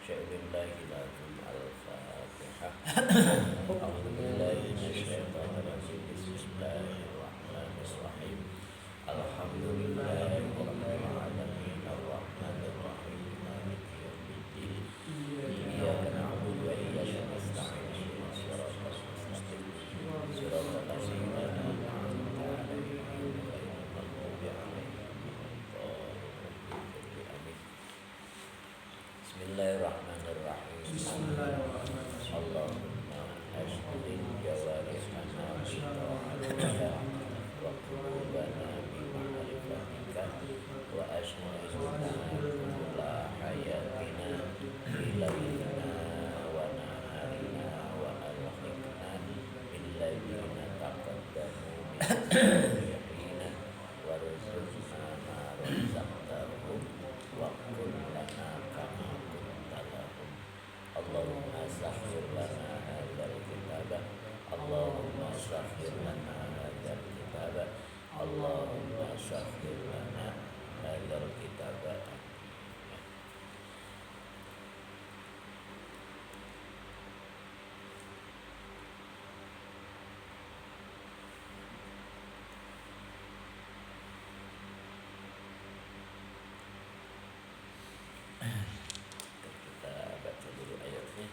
Syai'ulillahi lakum al-Fatihah. A'udzu billahi minasyaitonir rajim. Bismillahirrahmanirrahim. Alhamdulillahi rabbil alamin arrahmanir rahim maliki yaumiddin. Iyyaka na'budu wa iyyaka nasta'in ihdinas siratal mustaqim. Siratal ladzina an'amta 'alaihim ghairil maghdubi 'alaihim waladdallin. Amin. Bismillahirrahmanirrahim. Allahumma ashdil jawarihana bi ta'atika wa qulubana bi ma'rifatika wa ashdilna kulla hayatina bi laylina wa naharina wa alhiqna bil laylina taqaddamu bi yaqina warzuqna ma razaqtahum wa qul lana kama kunta lahum. Allahumma sahhir lana hadzal kitaba. Allahumma sahhir lana hadzal kitaba. Allahumma sahhir lana hadzal kitaba. Kita baca dulu ayatnya.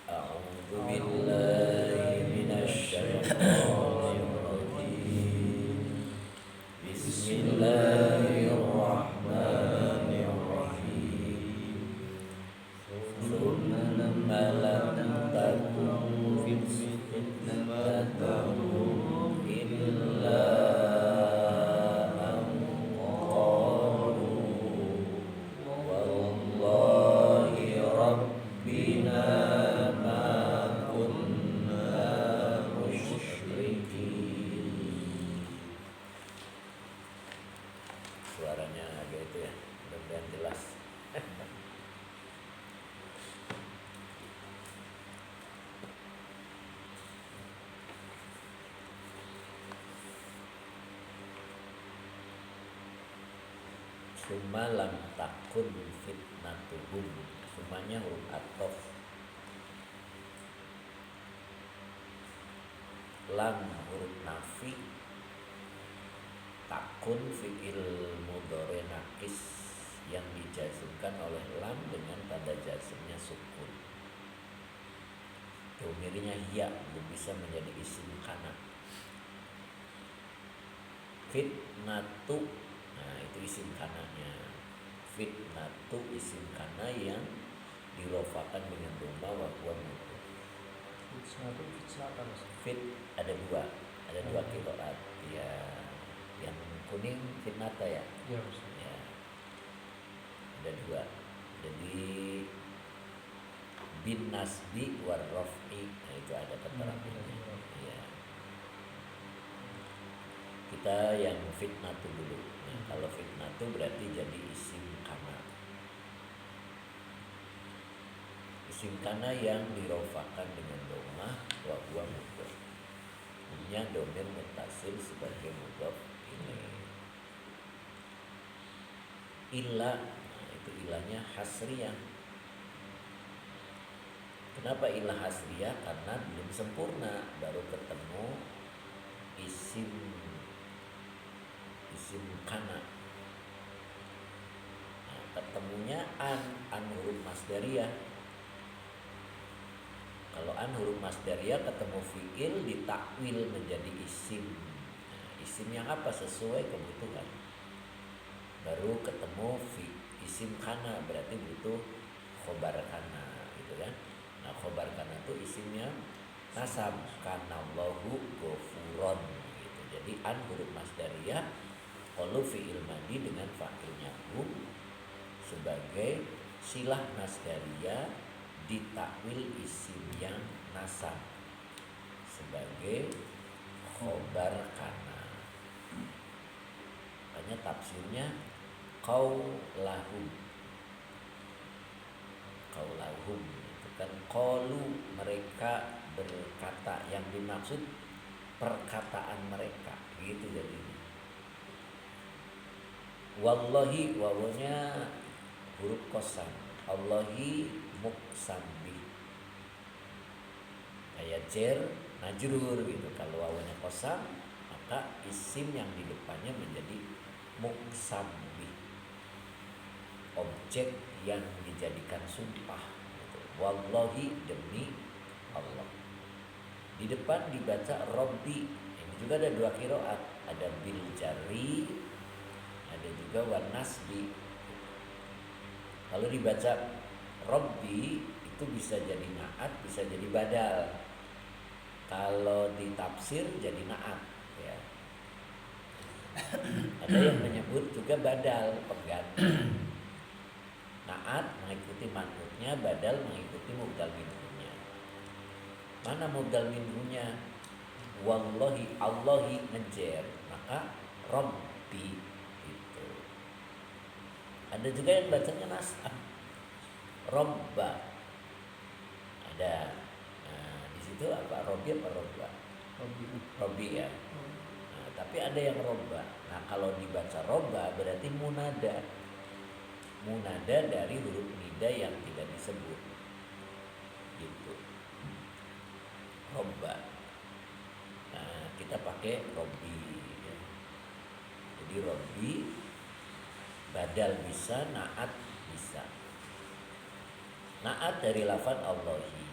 A'udzu billahi minasyaitonir rajim. Bismillahirrahmanirrahim. Thumma lam takun fitnatuhum illa an qalu wallahi rabbina ma kunna musyrikin. Suaranya agak itu ya, mudah-mudahan jelas. Summa lam takun fitnatuhum. Sumanya huruf athof. Lam huruf nafi. Takun fi'il mudhari naqis yang dijazmkan oleh lam dengan tanda jazmnya sukun. Domirnya ya, belum bisa menjadi isim kana. Fitnatu, nah itu isim kananya. Fitnatu isim kana yang dirofakan dengan dhamma wa huwa mudhaf. Fit ada dua qiraat ya. Yang kuning fitnata ya. Ya. Ada dua. Jadi bin nasbi war raf'i, nah itu ada keterangannya. Ya. Kita yang fitnatu dulu. Nah, kalau fitnatu berarti jadi isim kana. Isim kana yang dirofakan dengan dhammah wa huwa mudhaf. Punya domir mutasil sebagai mudhaf ini. Illa, nah itu ilahnya hasriyah. Kenapa ilah hasriyah? Karena belum sempurna, baru ketemu isim kana. Nah, ketemunya an huruf masdariyah. Kalau an huruf masdariyah ketemu fi'il ditakwil menjadi isim. Nah, isim yang apa sesuai kebutuhan. Baru ketemu isim kana, berarti butuh khobar kana gitu kan. Nah, khobar kana itu isimnya nasab, kanallahu ghafuron gitu. Jadi an huruf masdariyah kalau fi'il madi dengan fa'ilnya hum sebagai silah masdariyah ditakwil isim yang nasab sebagai khobar kana. Makanya tafsirnya qaulahum itu kan qalu mereka berkata, yang dimaksud perkataan mereka gitu jadinya. Wallahi wawunya huruf qasam. Allahi muqsambi. Kayak jer majrur gitu. Kalau wawunya qasam, maka isim yang di depannya menjadi muqsambi. Objek yang dijadikan sumpah gitu. Wallahi demi Allah. Di depan dibaca Robbi. Ini juga ada dua qiraat, ada bil jari, ada juga wan nasbi. Kalau dibaca Robbi itu bisa jadi naat, bisa jadi badal. Kalau ditafsir jadi naat ya. Ada yang menyebut juga badal, pengganti. Naat mengikuti manutnya, badal mengikuti mubdal minhunya. Mana mubdal minhunya? Wallahi, Allahi ngejer, maka Rabbi itu. Ada juga yang bacanya nasab, Robba. Ada. Nah, di situ apa? Robbi apa Robba? Robbi ya. Nah, tapi ada yang Robba. Nah, kalau dibaca Robba berarti munada. Munada dari huruf nida yang tidak disebut. Gitu. Robba. Nah, kita pakai Robbi ya. Jadi Robbi badal bisa, naat bisa. Naat dari lafaz Allahi,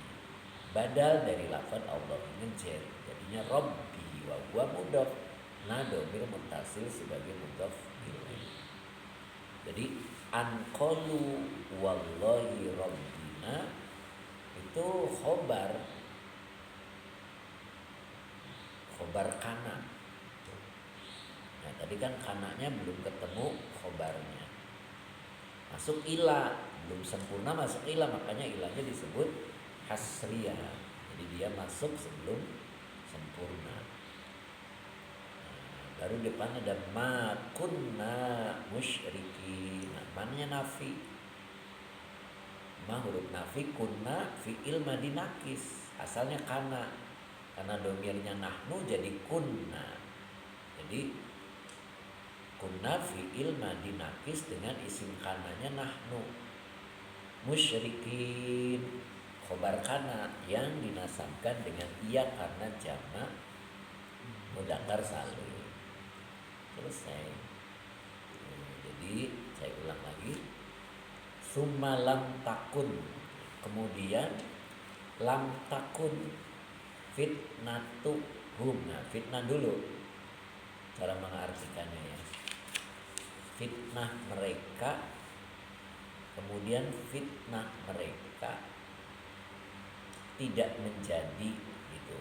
badal dari lafaz Allahi ngejer, jadinya Robbi wa huwa mudhaf. Nah, domir muttasil sebagai mudhaf ilaih. Jadi anqalu wallahi rabbina itu khobar kana. Nah, tadi kan kananya belum ketemu khobarnya. Masuk ila, belum sempurna masuk ila, makanya ilahnya disebut hasriyah. Jadi dia masuk sebelum sempurna. Nah, baru depan ada ma kunna musyrikin. Nah, mannya nafi. Ma huruf nafi, kunna fi'il madi nakis. Asalnya kana. Karena domirnya nahnu jadi kunna. Jadi kunna fi'il madi nakis dengan isim kananya nahnu. Musyrikin khobar kana yang dinasabkan dengan iya karena jamak mudzakkar salim. Selesai. Jadi saya ulang lagi. Summa lam takun. Kemudian lam takun fitnatuhum. Nah, fitnah dulu cara mengartikannya ya. Fitnah mereka, kemudian fitnah mereka tidak menjadi gitu.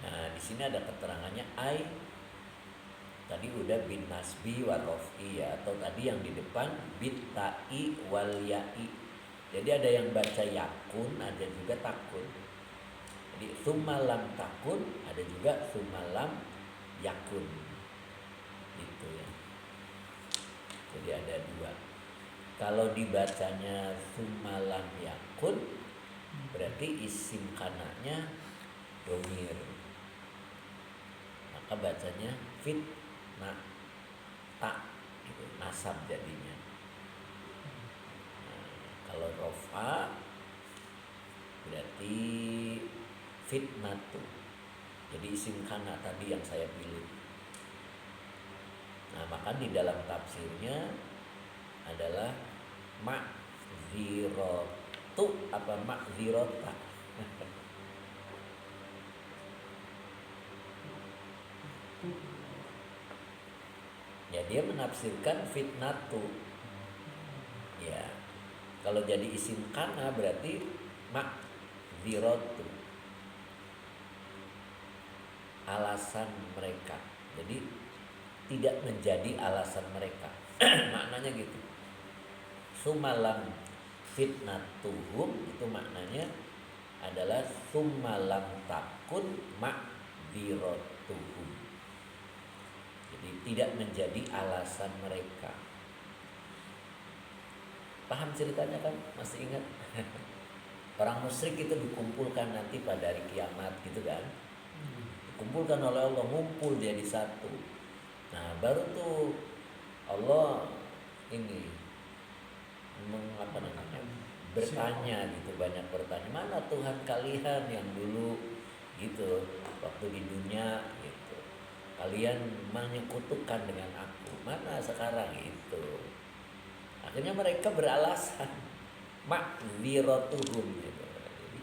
Nah, di sini ada keterangannya ai. Tadi udah bin nasbi wa raf'i ya, atau tadi yang di depan bit ta'i wal ya'i. Jadi ada yang baca yakun, ada juga takun. Jadi summa lam takun, ada juga summa lam yakun. Gitu ya. Jadi ada dua. Kalau dibacanya summa lam yakun, berarti isim kananya domir. Maka bacanya fitnah tak gitu, nasab jadinya. Nah, kalau rofa berarti fitnatu. Jadi isim kana tadi yang saya pilih. Nah, maka di dalam tafsirnya adalah ma'ziratu apa ma'zirota. Ya, dia menafsirkan fitnatu. Ya. Kalau jadi isim kana berarti ma'ziratu. Alasan mereka. Jadi tidak menjadi alasan mereka. Maknanya gitu. Sumalam fitnatuhum itu maknanya adalah sumalam takun ma'ziratuhum. Jadi tidak menjadi alasan mereka. Paham ceritanya kan? Masih ingat? Orang musyrik itu dikumpulkan nanti pada hari kiamat gitu kan. Dikumpulkan oleh Allah, ngumpul dia di satu. Nah baru tuh Allah ini mengapa namanya bertanya gitu, banyak bertanya, mana Tuhan kalian yang dulu gitu waktu di dunia gitu, kalian menyekutukan dengan aku, mana sekarang itu. Akhirnya mereka beralasan makziratuhum gitu. Jadi,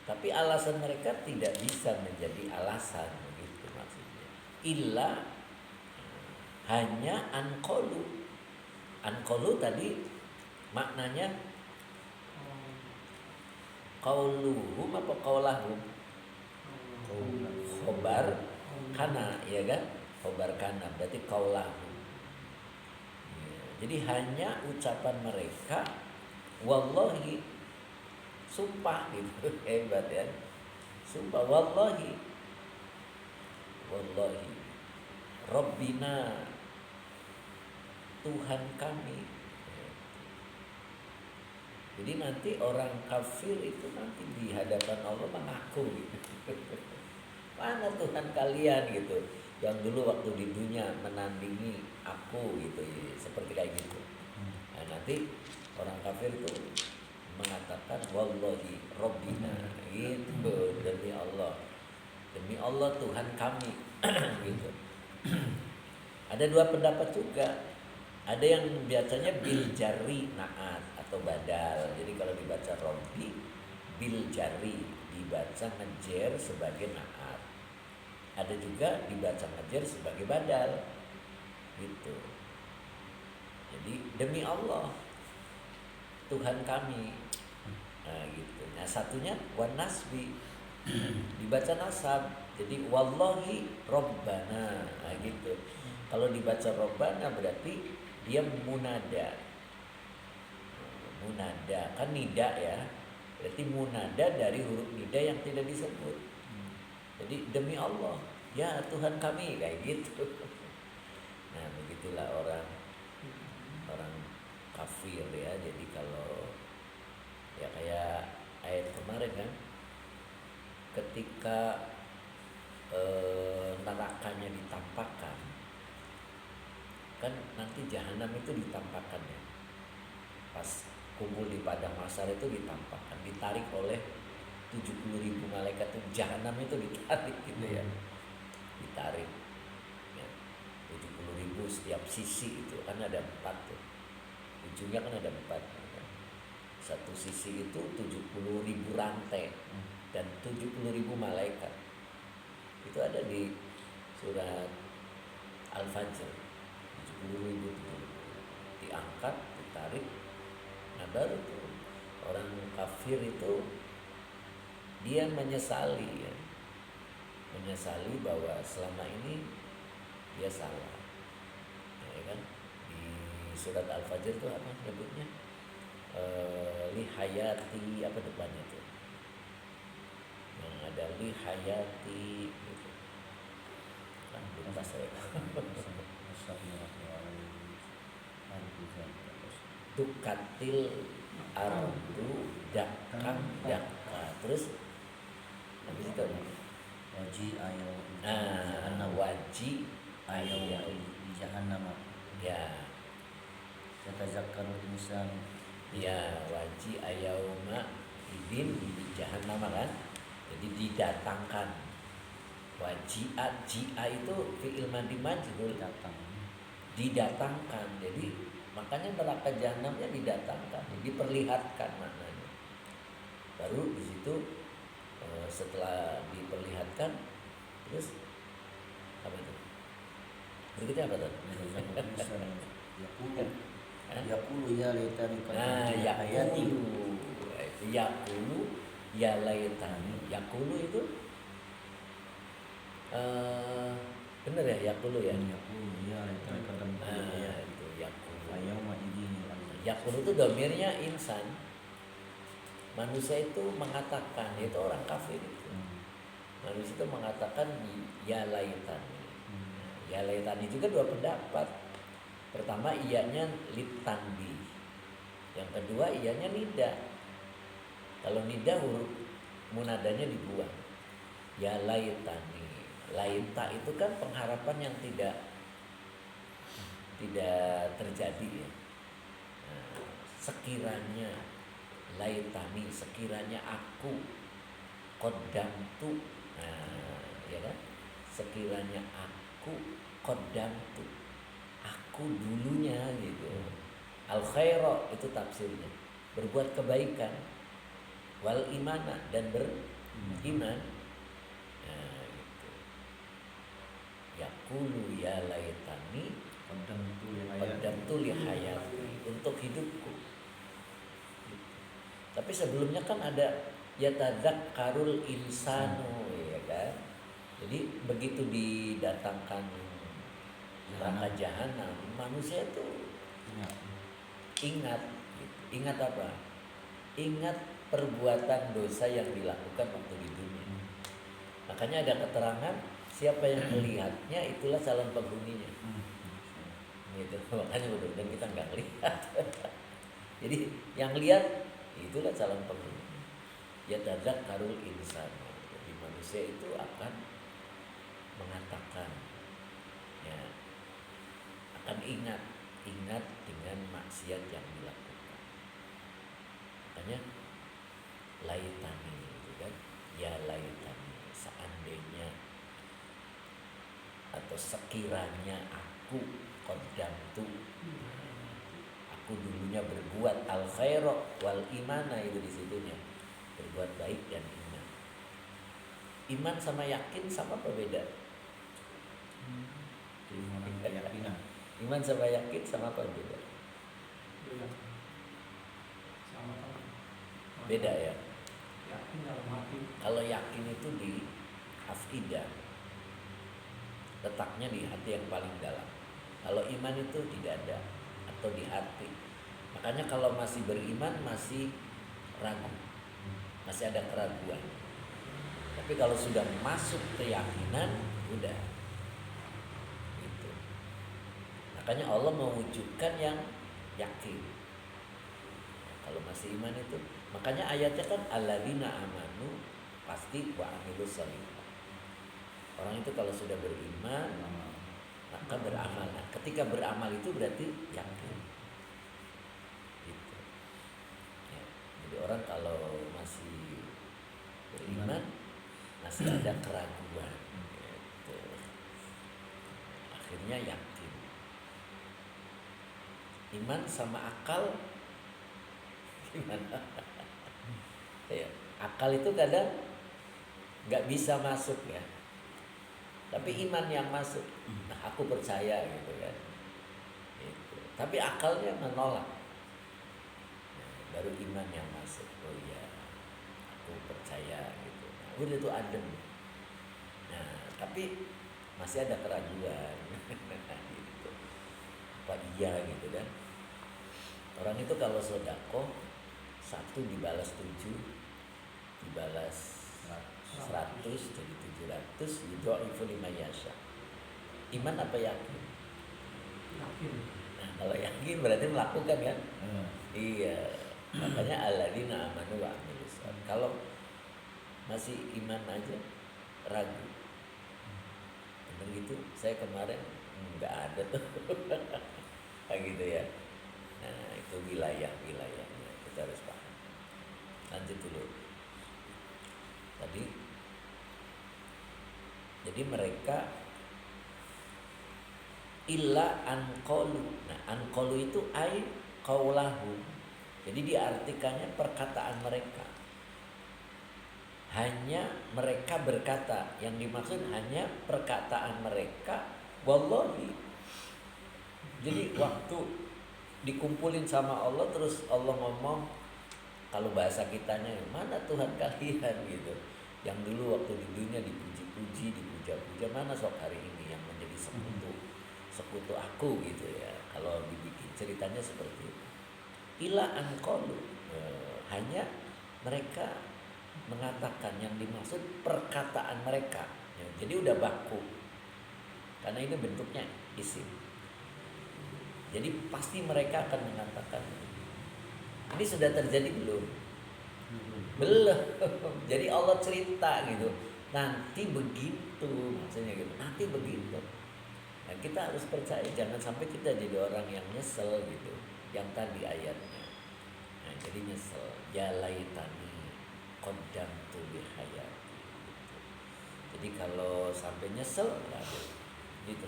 tapi alasan mereka tidak bisa menjadi alasan begitu maksudnya. Illa hanya anqolu. Anqolu tadi maknanya qauluhum apa qaulahum? Khobar kana, ya kan? Khobar kana berarti qaulahum. Ya, jadi hanya ucapan mereka, wallahi, sumpah gitu. Hebat ya. Sumpah wallahi. Wallahi Rabbina, Tuhan kami. Jadi nanti orang kafir itu nanti di hadapan Allah mengaku gitu. Mana Tuhan kalian gitu, yang dulu waktu di dunia menandingi aku gitu ya, seperti kayak gitu. Nah, nanti orang kafir itu mengatakan wallahi Rabbina gitu, demi Allah Tuhan kami gitu. Ada dua pendapat juga. Ada yang biasanya bil jari naat atau badal. Jadi kalau dibaca Robbi bil jari, dibaca ngejer sebagai naat. Ada juga dibaca ngejer sebagai badal. Gitu. Jadi demi Allah Tuhan kami. Nah, gitu. Nah, satunya wan nasbi, dibaca nasab. Jadi wallahi Rabbana. Nah, gitu. Kalau dibaca Rabbana berarti dia munada. Munada kan nida ya. Berarti munada dari huruf nida yang tidak disebut. Jadi demi Allah, ya Tuhan kami, kayak gitu. Nah, begitulah orang kafir ya. Jadi kalau ya kayak ayat kemarin kan, ketika nerakanya ditampakkan, kan nanti jahanam itu ditampakkan ya, pas kumpul di padang mahsyar itu ditampakkan, ditarik oleh 70.000 malaikat itu, jahanam itu ditarik gitu ya, ditarik ya, 70.000 setiap sisi itu kan ada 4 tuh, ujungnya kan ada 4 kan? Satu sisi itu 70.000 rantai dan 70.000 malaikat. Itu ada di surat Al-Fajr. 70.000 diangkat, ditarik. Nah baru tuh orang kafir itu dia menyesali ya, menyesali bahwa selama ini dia salah, ya kan? Di surat Al-Fajr itu apa nyebutnya? Lihayati apa depannya tuh? Yang ada lihayati gitu. Kan lupa saya. Tukatil ardu dakkan dakka. Terus habis itu waji ayau waji ayau di jahannam ya, yatazakkarul insan ya waji ayauma idin di jahannam kan. Jadi didatangkan. Waji'a, ji'a itu fi'il madi majhul, datang. Didatangkan. Jadi makanya neraka jahanamnya didatangkan, diperlihatkan maknanya. Baru di situ setelah diperlihatkan terus apa itu? Berikutnya apa tuh? Yaqulu ya laitani qadamtu hayati. Yaqulu ya laitani. Yaqulu itu bener ya, yaqulu ya. Yaqulu ya laitani qadamtu hayati. Itu yaqulu. Yauma idzin. Yaqulu itu domirnya insan. Manusia itu mengatakan, itu orang kafir itu. Manusia itu mengatakan ya laitani. Ya laitani juga dua pendapat. Pertama iyanya litanbi. Yang kedua ianya nida. Kalau nida huruf munadanya dibuang. Ya laitani. Laita itu kan pengharapan yang tidak terjadi ya. Nah, sekiranya laitani, sekiranya aku qaddamtu. Nah, ya kan? Sekiranya aku qaddamtu. Aku dulunya gitu. Al khaira itu tafsirnya. Berbuat kebaikan. Wal imana dan beriman. Nah, gitu. Yaqulu ya laitani qaddamtu li hayati, untuk hidupku. Tapi sebelumnya kan ada yatadzakkarul insanu, ya kan? Jadi begitu didatangkan neraka jahanam, manusia itu ingat gitu. Ingat apa? Ingat perbuatan dosa yang dilakukan waktu di dunia. Makanya ada keterangan siapa yang melihatnya itulah calon penghuninya. Gitu. Makanya mudah-mudahan kita nggak lihat. Jadi yang lihat itulah calon penghuni. Ya tadzakkarul insan. Jadi manusia itu akan mengatakan, ya, akan ingat dengan maksiat yang dilakukan. Makanya laitani, gitu kan? Ya laitani, seandainya atau sekiranya aku qaddamtu, aku dulunya berbuat al khaira wal imana, itu disitunya berbuat baik dan iman. Iman sama yakin sama apa beda? Keyakinan. Iman sama yakin sama apa beda? Beda ya. Kalau yakin itu di afidah, letaknya di hati yang paling dalam. Kalau iman itu tidak ada atau di hati. Makanya kalau masih beriman masih ragu, masih ada keraguan. Tapi kalau sudah masuk keyakinan, udah. Gitu. Makanya Allah mewujudkan yang yakin. Kalau masih iman itu, makanya ayatnya kan alladzina amanu pasti wa amilus shalihat. Orang itu kalau sudah beriman maka beramal. Nah, ketika beramal itu berarti yakin. Gitu. Ya. Jadi orang kalau masih beriman masih ada keraguan. Gitu. Akhirnya yakin. Iman sama akal gimana? Ya, akal itu kadang nggak bisa masuk ya. Tapi iman yang masuk. Nah, aku percaya gitu kan. Gitu. Tapi akalnya menolak. Nah, baru iman yang masuk. Oh iya, aku percaya gitu. Nah, udah itu adem. Nah, tapi masih ada keraguan. Gitu. Apa iya gitu kan? Orang itu kalau sedekah 1 dibalas 7, dibalas 100 jadi 700, yudha'ifu liman yasha. Iman apa yakin? Yakin. Nah, kalau yakin berarti melakukan kan? Iya. Makanya alladzina amanu wa amilus shalihat. Kalau masih iman aja ragu. Benar gitu. Saya kemarin nggak ada tuh. Kayak gitu ya. Nah, itu wilayahnya kita harus paham. Lanjut dulu. Tadi jadi mereka illa anqalu. Nah, anqalu itu ai qaulahu. Jadi diartikannya perkataan mereka. Hanya mereka berkata, yang dimaksud hanya perkataan mereka wallahi. Jadi waktu dikumpulin sama Allah terus Allah ngomong, kalau bahasa kitanya mana Tuhan kalian gitu. Yang dulu waktu di dunia dipuji-puji, dipuja-puja, mana sok hari ini yang menjadi sekutu aku gitu ya. Kalau dibikin ceritanya seperti itu. Ila anqalu, hanya mereka mengatakan, yang dimaksud perkataan mereka. Ya, jadi udah baku. Karena ini bentuknya isim. Jadi pasti mereka akan mengatakan ini sudah terjadi belum? Belum. Jadi Allah cerita gitu. Nanti begitu, maksudnya gitu. Nanti begitu. Nah, kita harus percaya, jangan sampai kita jadi orang yang nyesel gitu. Yang tadi ayatnya. Nah, jadi nyesel. Ya laitani qaddamtu li hayati. Jadi kalau sampai nyesel, ya gitu.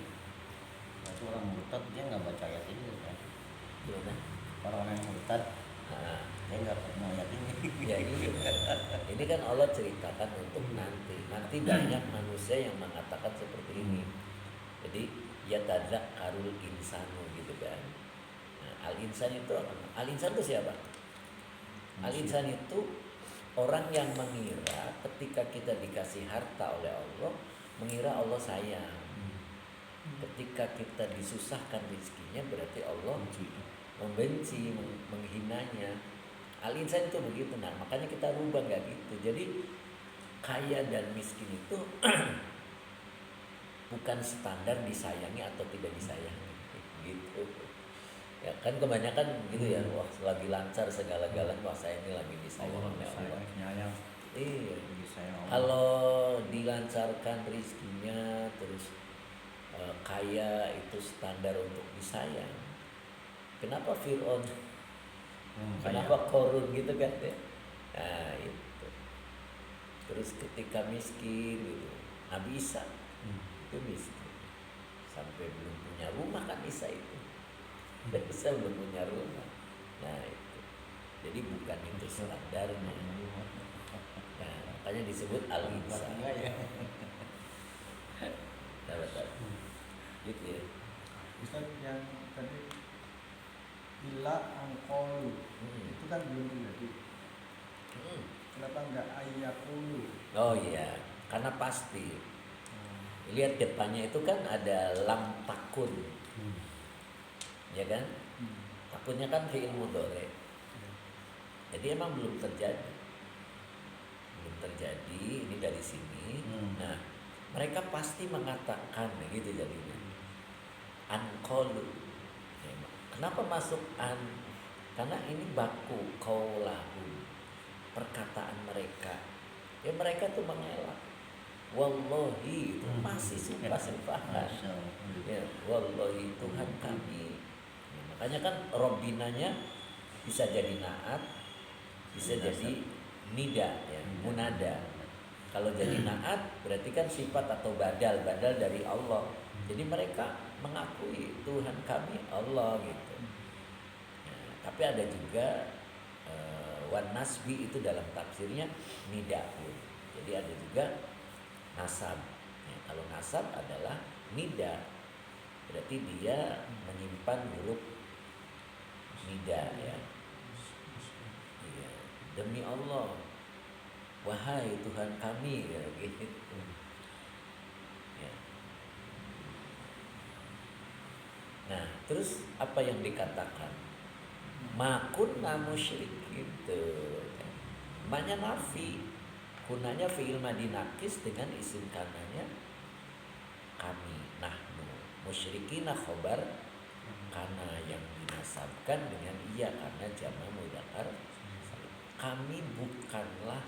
Nah, itu orang murtad dia nggak baca ayat ini kan? Gimana? Orang yang murtad Nah, dia nggak pernah ayat ini. ya gitu. Ini kan Allah ceritakan untuk nanti banyak manusia yang mengatakan seperti ini. Jadi ya tadzakkarul insanu gitu kan. Nah, al-insan itu apa? Al-insan itu siapa? Al-insan itu orang yang mengira ketika kita dikasih harta oleh Allah, mengira Allah sayang. Ketika kita disusahkan rezekinya berarti Allah membenci, menghinanya. Al-insan itu begitu. Nah, makanya kita rubah nggak gitu. Jadi kaya dan miskin itu bukan standar disayangi atau tidak disayangi gitu. Ya kan kebanyakan gitu ya. Wah, lagi lancar segala-galanya, wah saya ini lagi disayang oleh Allah. Iya. Kalau dilancarkan rezekinya terus kaya itu standar untuk disayang. Kenapa Fir'aun? Kenapa Korun gitu kan ya? Nah itu. Terus ketika miskin gitu, Nabi Isa itu miskin sampai belum punya rumah kan Isa itu. Isa belum punya rumah. Nah itu. Jadi bukan itu standarnya. Nah, makanya disebut al-insan. Tahu. Gitu ya. Ustaz yang tadi bila angkol itu kan belum terjadi. Kenapa enggak ayakulu? Oh iya, karena pasti. Lihat depannya itu kan ada lam takun. Ya kan? Takunnya kan fi'il mudhari. Jadi emang belum terjadi. Belum terjadi, ini dari sini. Nah, mereka pasti mengatakan gitu jadinya. Anqalu. Ya, kenapa masuk an? Karena ini baku qaulahum. Perkataan mereka. Ya mereka tuh mengelak. Wallahi itu masih sumpah-sumpahan. Ya, wallahi Tuhan kami. Nah, makanya kan Robbinanya bisa jadi naat, bisa jadi nida ya, munada. Kalau jadi naat berarti kan sifat atau badal dari Allah. Jadi mereka mengakui Tuhan kami Allah gitu. Nah, tapi ada juga wan nasbi itu dalam tafsirnya nidaun. Jadi ada juga nasab. Ya, kalau nasab adalah nida, berarti dia menyimpan huruf nida ya. Iya, demi Allah, wahai Tuhan kami ya, gitu. Ya. Nah, terus apa yang dikatakan? Makunna musyrik gitu. Maknya nafi. Kunanya fi'il madi nakis dengan isim kananya kami. Nahnu musyrikina khobar kana yang dinasabkan dengan iya karena jama mudzakkar. Kami bukanlah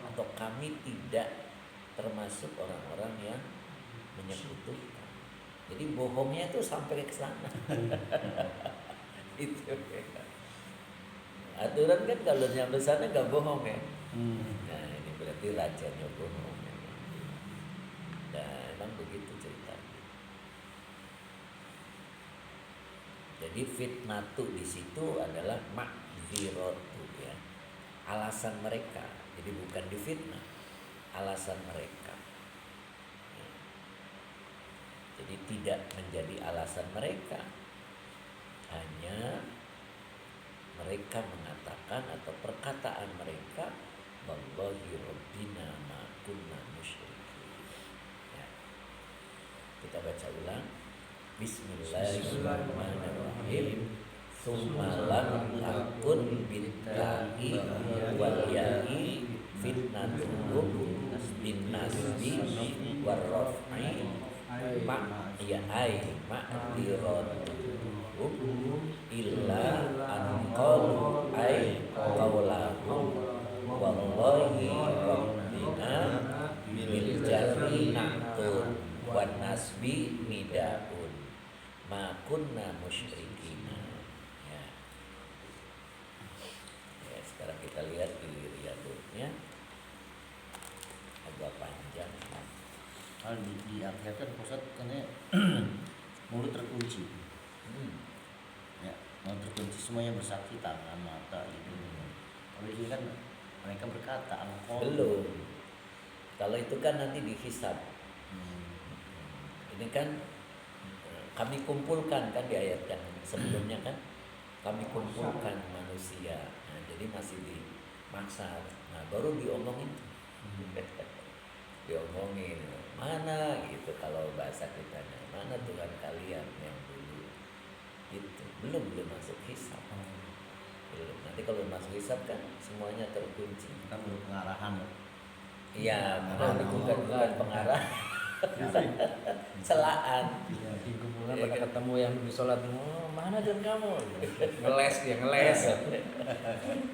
atau kami tidak termasuk orang-orang yang menyekutukan. Jadi bohongnya itu sampai ke sana. Itu. Aturan kan kalau nyampe sana nggak bohong ya. Nah ini berarti rajanya bohong. Nah emang begitu ceritanya. Jadi fitnatu di situ adalah makziratu ya. Alasan mereka. Jadi bukan difitnah, alasan mereka. Ya. Jadi tidak menjadi alasan mereka, hanya mereka mengatakan atau perkataan mereka wallahi rabbina ma kunna musyrikin. Ya. Kita baca ulang. Bismillahirrahmanirrahim. Summa lam takun bitta'i wal ya'i fitnatuhum bin nasbi war raf'i ma ya ai ma'diratuhum illa an qalu ai akhirat kan pusat katanya mulut terkunci. Ya, mulut terkunci semuanya bersaksi, tangan, mata gitu. Kalau di sini kan mereka berkata alkohol. Belum. Kalau itu kan nanti dihisab. Ini kan kami kumpulkan kan di ayat yang sebelumnya kan, kami kumpulkan manusia. Nah, jadi masih dimaksa. Nah, baru diomongin. Diomongin mana gitu kalau bahasa kitanya, mana Tuhan kalian yang dulu itu belum masuk hisab. Belum. Nanti kalau masuk hisab kan semuanya terkunci. Kan baru pengarahan. Iya, Pengarah. bukan pengarah. Celaan. Di kuburan Iya pada kan? ketemu yang di sholat, oh, mana dan kamu? Ngeles dia ngeles.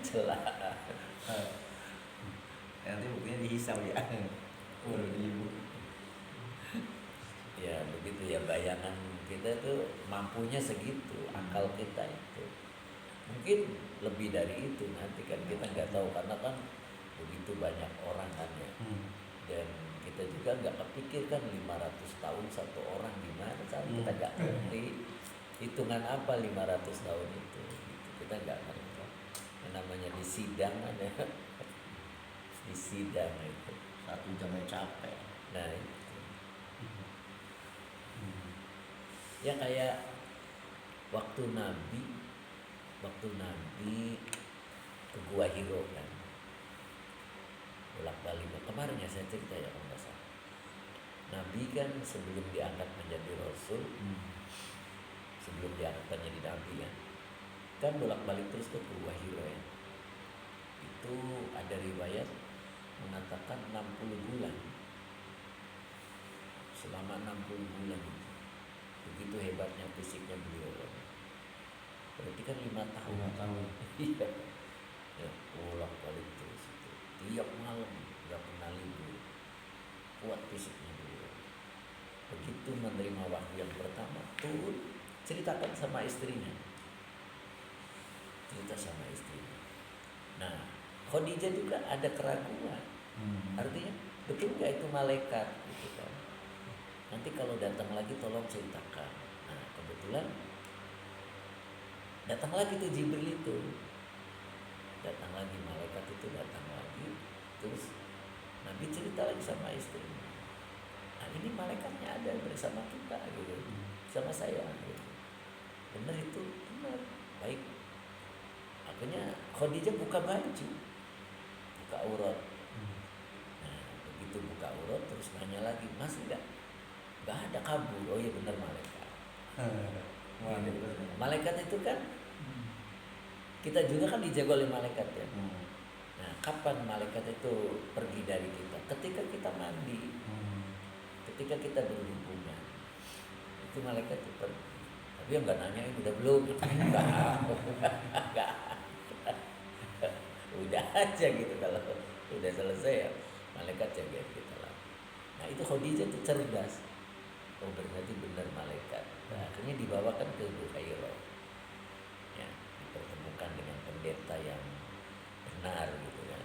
Celaan. Nanti buktinya dihisab ya. Baru diibu. Ya begitu ya, bayangan kita tuh mampunya segitu, akal kita itu mungkin lebih dari itu nanti kan kita nggak tahu karena kan begitu banyak orang kan ya. Dan kita juga nggak kepikir kan 500 tahun satu orang gimana kan kita nggak ngerti hitungan apa 500 tahun itu gitu. Kita nggak ngerti. Yang namanya di sidang kan ya, di sidang itu 1 jamnya capek. nah itu. Ya kayak waktu Nabi ke Gua Hiro kan, bolak-balik kemarin ya saya cerita ya kalau nggak salah. Nabi kan sebelum diangkat menjadi Rasul, sebelum diangkat menjadi Nabi kan bolak-balik terus ke Gua Hiro ya. Itu ada riwayat mengatakan 60 bulan. Selama 60 bulan begitu hebatnya fisiknya beliau. Berarti kan 5 tahun. 5 tahun. Iya. Ya, bolak-balik terus itu. Tiap malam nggak pernah libur. Kuat fisiknya beliau. Begitu menerima wahyu yang pertama, turun ceritakan sama istrinya. Cerita sama istrinya. Nah, Khadijah juga ada keraguan. Artinya betul nggak itu malaikat gitu kan? Nanti kalau datang lagi tolong ceritakan. Nah, kebetulan datang lagi tuh Jibril itu. Datang lagi malaikat itu datang lagi. Terus Nabi cerita lagi sama istrinya. Nah, ini malaikatnya ada bersama kita gitu. Sama saya gitu. Benar itu, benar. Baik. Akhirnya Khadijah buka baju. Buka aurat. Nah, begitu buka aurat terus nanya lagi, "Masih enggak?" "Nggak ada, kabur." "Oh iya benar malaikat." Malaikat itu kan kita juga kan dijaga oleh malaikat ya. Nah, kapan malaikat itu pergi dari kita? Ketika kita mandi, ketika kita berhubungan, itu malaikat itu pergi. Tapi yang nggak nanya udah belum, nggak, udah aja gitu kalau udah selesai ya malaikat jaga kita lah. Nah itu Khadijah itu cerdas. Oh berarti benar malaikat. Nah, akhirnya dibawakan ke Bukhairo. Ya, dipertemukan dengan pendeta yang benar gitu kan.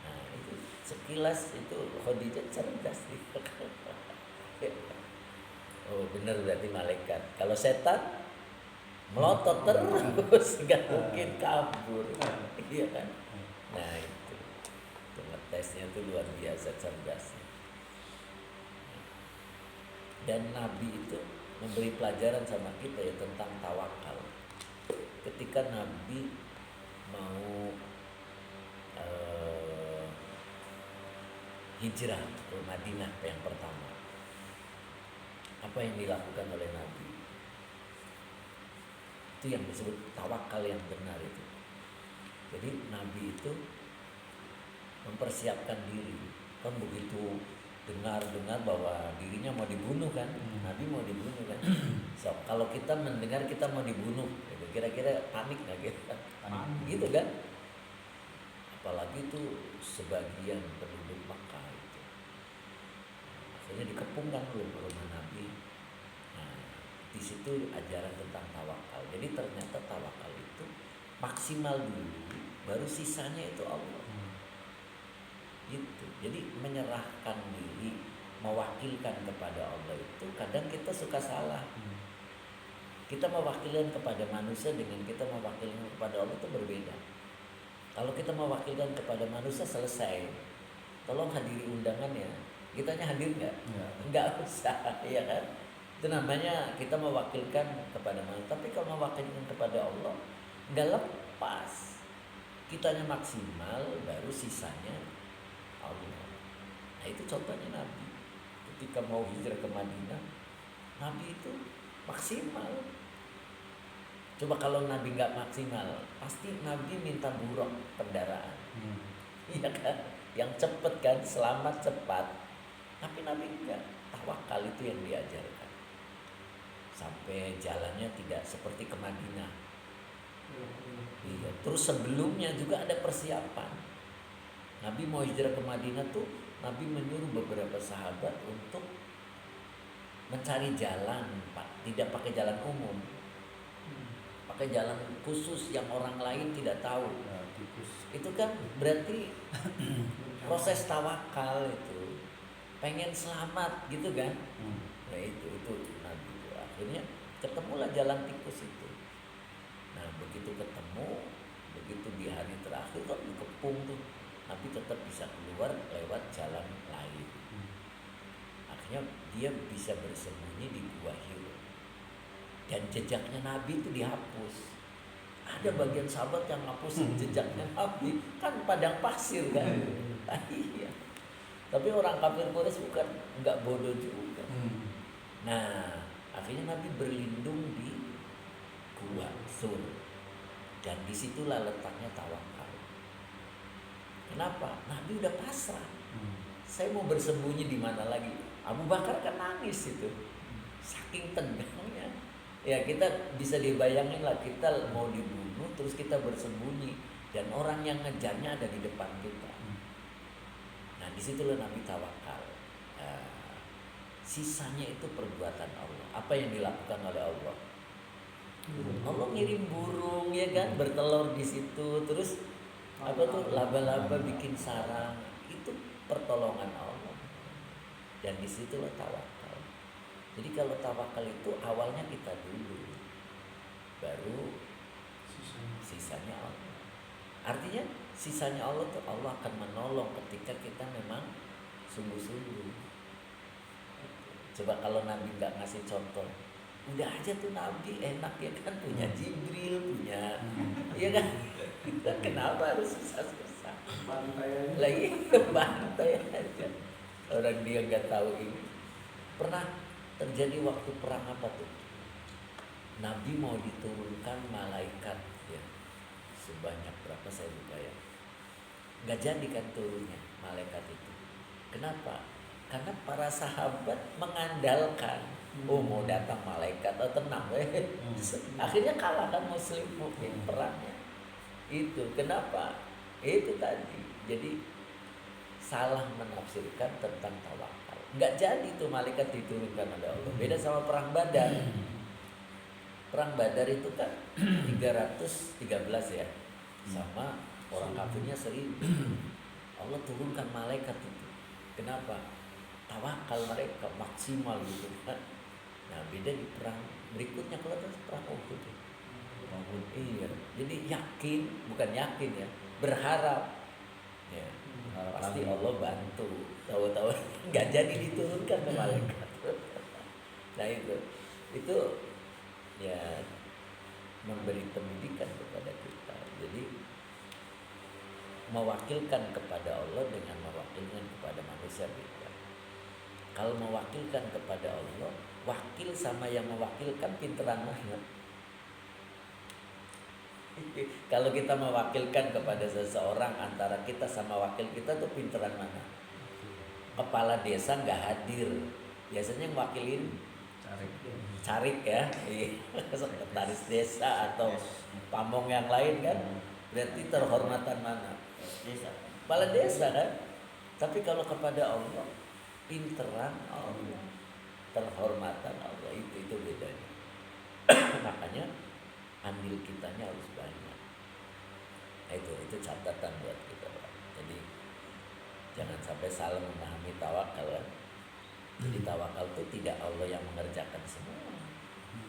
Nah itu sekilas itu Khadijah cerdas gitu. Oh benar berarti malaikat. Kalau setan melotot terus nggak mungkin kabur. Iya kan. Nah itu ngetesnya tuh luar biasa cerdasnya. Dan Nabi itu memberi pelajaran sama kita ya tentang tawakal. Ketika Nabi mau hijrah ke Madinah yang pertama, apa yang dilakukan oleh Nabi? Itu yang disebut tawakal yang benar itu. Jadi Nabi itu mempersiapkan diri. Kan begitu dengar bahwa dirinya mau dibunuh kan, Nabi mau dibunuh kan. So, kalau kita mendengar kita mau dibunuh, gitu, kira-kira panik nggak kita? Panik, gitu kan? Apalagi itu sebagian penduduk Makkah itu, akhirnya dikepungkan oleh rumah Nabi. Nah, di situ ajaran tentang tawakal. Jadi ternyata tawakal itu maksimal dulu, baru sisanya itu Allah. Gitu. Jadi menyerahkan diri, mewakilkan kepada Allah itu kadang kita suka salah. Kita mewakilkan kepada manusia dengan kita mewakilkan kepada Allah itu berbeda. Kalau kita mewakilkan kepada manusia selesai, tolong hadiri undangannya, kitanya hadir nggak? Ya. Nggak usah, ya kan? Itu namanya kita mewakilkan kepada manusia. Tapi kalau mewakilkan kepada Allah, nggak lepas. Kitanya maksimal, baru sisanya Allah. Nah itu contohnya Nabi. Ketika mau hijrah ke Madinah, Nabi itu maksimal. Coba kalau Nabi nggak maksimal, pasti Nabi minta buruk kendaraan. Iya kan? Yang cepet kan, selamat cepat. Tapi Nabi enggak. Tawakal itu yang diajarkan. Sampai jalannya tidak seperti ke Madinah. Iya. Terus sebelumnya juga ada persiapan. Nabi mau hijrah ke Madinah tuh, Nabi menyuruh beberapa sahabat untuk mencari jalan, Pak. Tidak pakai jalan umum, pakai jalan khusus yang orang lain tidak tahu. Itu kan berarti proses tawakal itu, pengen selamat gitu kan. Nah itu Nabi itu akhirnya ketemulah jalan tikus itu. Nah begitu ketemu, begitu di hari terakhir kan dikepung tuh, Nabi tetap bisa keluar lewat jalan lain. Akhirnya dia bisa bersembunyi di Gua Hira. Dan jejaknya Nabi itu dihapus. Ada bagian sahabat yang ngapusin jejaknya Nabi, kan padang pasir kan. Iya. Tapi orang kafir Quraisy bukan nggak bodoh juga. Nah, akhirnya Nabi berlindung di Gua Sur. Dan disitulah letaknya tawakal. Kenapa? Nabi udah pasrah. Saya mau bersembunyi di mana lagi? Abu Bakar kan nangis itu, saking tegangnya. Ya kita bisa dibayangin lah, kita mau dibunuh terus kita bersembunyi dan orang yang ngejarnya ada di depan kita. Nah disitulah Nabi tawakal. Sisanya itu perbuatan Allah. Apa yang dilakukan oleh Allah? Allah ngirim burung ya kan, bertelur di situ, terus apa tuh laba-laba bikin sarang, itu pertolongan Allah. Dan disitulah tawakal. Jadi kalau tawakal itu awalnya kita dulu, baru sisanya Allah. Artinya sisanya Allah tuh Allah akan menolong ketika kita memang sungguh-sungguh. Coba kalau Nabi nggak ngasih contoh, udah aja tuh Nabi enak ya kan, punya Jibril, punya, iya kan? Kita kenapa harus susah-susah? Lagi bantai aja. Orang dia nggak tahu ini. Pernah terjadi waktu perang apa tuh? Nabi mau diturunkan malaikat ya, sebanyak berapa saya lupa ya. Nggak jadi kan turunnya malaikat itu. Kenapa? Karena para sahabat mengandalkan, oh mau datang malaikat, oh tenang akhirnya kalah kan muslim mungkin perangnya. Itu kenapa? Itu tadi. Jadi salah menafsirkan tentang tawakal. Nggak jadi tuh malaikat diturunkan oleh Allah. Beda sama perang Badar. Perang Badar itu kan 313 ya, sama orang kafirnya 1000. Allah turunkan malaikat itu. Kenapa? Tawakal mereka maksimal gitu kan. Nah beda di perang berikutnya, kalau kan perang Uhud. Iya. Jadi yakin, bukan yakin ya, berharap. Ya. Pasti Allah bantu. Tahu-tahu nggak jadi diturunkan ke malaikat. Nah itu ya memberi pendidikan kepada kita. Jadi mewakilkan kepada Allah dengan mewakilkan kepada manusia beda. Kalau mewakilkan kepada Allah, wakil sama yang mewakilkan pinteran mana? Kalau kita mewakilkan kepada seseorang, antara kita sama wakil kita tuh pinteran mana? Kepala desa nggak hadir, biasanya yang wakilin carik ya, sekretaris desa atau pamong yang lain kan, berarti terhormatan mana? Kepala desa kan. Tapi kalau kepada Allah, pinteran Allah, terhormatan Allah, itu bedanya. Makanya andil kitanya harus banyak. Nah, itu catatan buat kita. Jadi jangan sampai salah memahami tawakal kan. Jadi tawakal itu tidak Allah yang mengerjakan semua.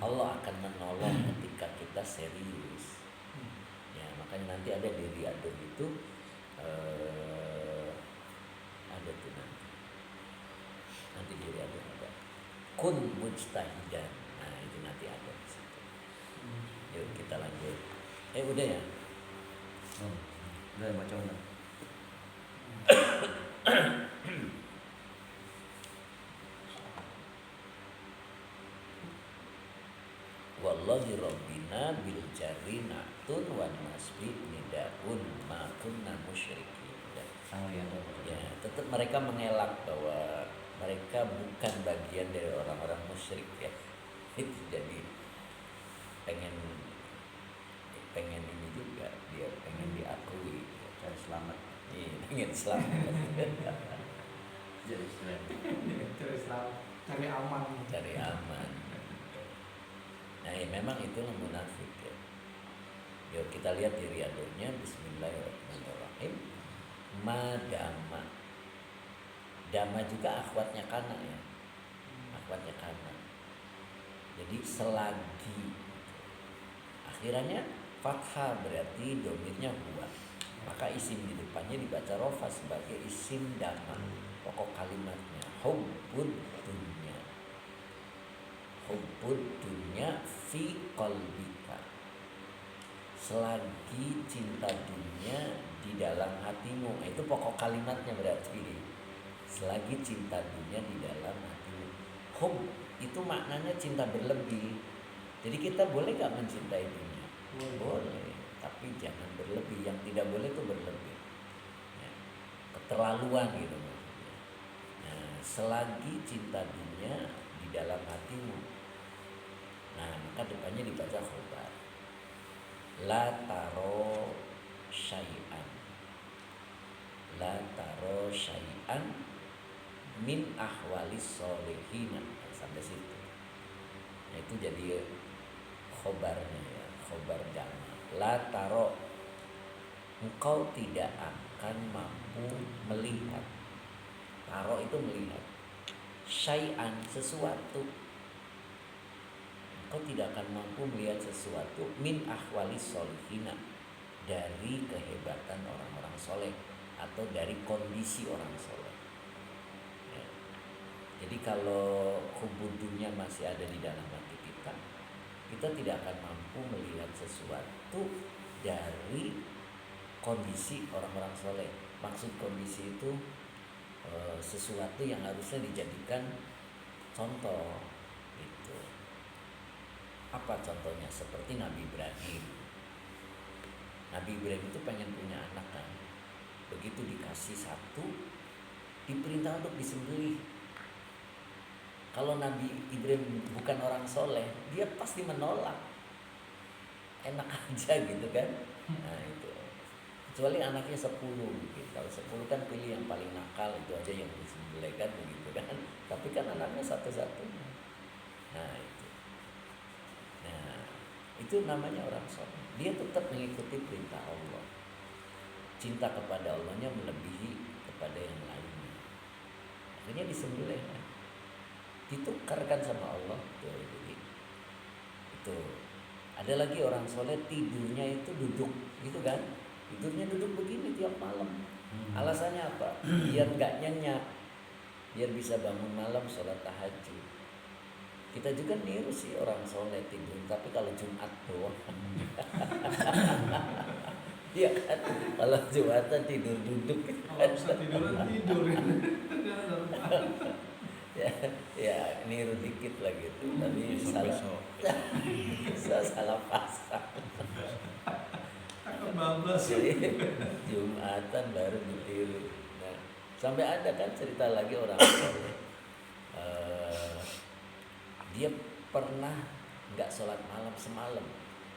Allah akan menolong ketika kita serius. Ya, makanya nanti ada di Riyadhah itu ada tuh nanti di Riyadhah ada kun mujtahidan. Nah, itu nanti ada di situ. Yuk kita lanjut. Udah ya? Udah baca ulang. Wallahi rabbina bil jarri na'tun wan nasbi nidaun ma kunna musyrikin. Oh ya. Ya, tetap mereka mengelak bahwa mereka bukan bagian dari orang-orang musyrik ya. Itu jadi pengen ini juga, dia pengen diakui, Cari selamat. iya, pengen selamat. Jadi selamat. Terus cari aman. Cari aman. Nah, ya, memang itulah munafik ya. Yuk kita lihat di Riyadhahnya. Bismillahirrahmanirrahim. Madama. Dama juga akhwatnya kana ya. Akhwatnya kana. Jadi selagi akhirannya fathah berarti domirnya huwa. Maka isim di depannya dibaca rofa sebagai isim dama. Pokok kalimatnya hubbud dunya. Hubbud dunya fi qalbika. Selagi cinta dunia di dalam hatimu. Itu pokok kalimatnya berarti. Selagi cinta dunia di dalam hatimu. Hub itu maknanya cinta berlebih. Jadi kita boleh gak mencintai dunia? Boleh, tapi jangan berlebih. Yang tidak boleh itu berlebih ya, keterlaluan gitu maksudnya. Nah, selagi cinta dunia di dalam hatimu, nah maka depannya dibaca khobar. La taro syai'an. La taro syai'an min ahwalis solihina. Sampai situ. Nah, itu jadi khobarnya ya, khobar dama. La taro, engkau tidak akan mampu melihat. Taro itu melihat. Syai'an, sesuatu. Engkau tidak akan mampu melihat sesuatu min ahwalis solihina, dari kehebatan orang-orang soleh atau dari kondisi orang soleh. Ya. Jadi kalau hubudunya masih ada di dalam hati kita tidak akan mampu melihat sesuatu dari kondisi orang-orang soleh. Maksud kondisi itu sesuatu yang harusnya dijadikan contoh gitu. Apa contohnya? Seperti Nabi Ibrahim. Nabi Ibrahim itu pengen punya anak kan. Begitu dikasih satu, diperintah untuk disembelih. Kalau Nabi Ibrahim bukan orang soleh, dia pasti menolak. Enak aja gitu kan. Nah itu. Kecuali anaknya 10 gitu. Kalau 10 kan pilih yang paling nakal, itu aja yang disembelih kan begitu kan. Tapi kan anaknya satu-satunya. Nah itu. Nah itu namanya orang soleh. Dia tetap mengikuti perintah Allah. Cinta kepada Allahnya melebihi kepada yang lainnya. Akhirnya disembelih kan. Ditukarkan sama Allah tuh, jadi itu. Ada lagi orang soleh tidurnya itu duduk gitu kan, tidurnya duduk begini tiap malam. Alasannya apa? Biar nggak nyenyak, biar bisa bangun malam sholat tahajud. Kita juga niru sih orang soleh tidur, tapi kalau Jumat doang. Iya kan, kalau Jumatan tidur duduk. Kalau bisa tiduran tidur. ya niru dikit lah gitu, tapi besok. salah pasang. Takut bablas. Jumatan baru ditiru. Nah, sampai ada kan cerita lagi orang soleh. Dia pernah nggak sholat malam semalam.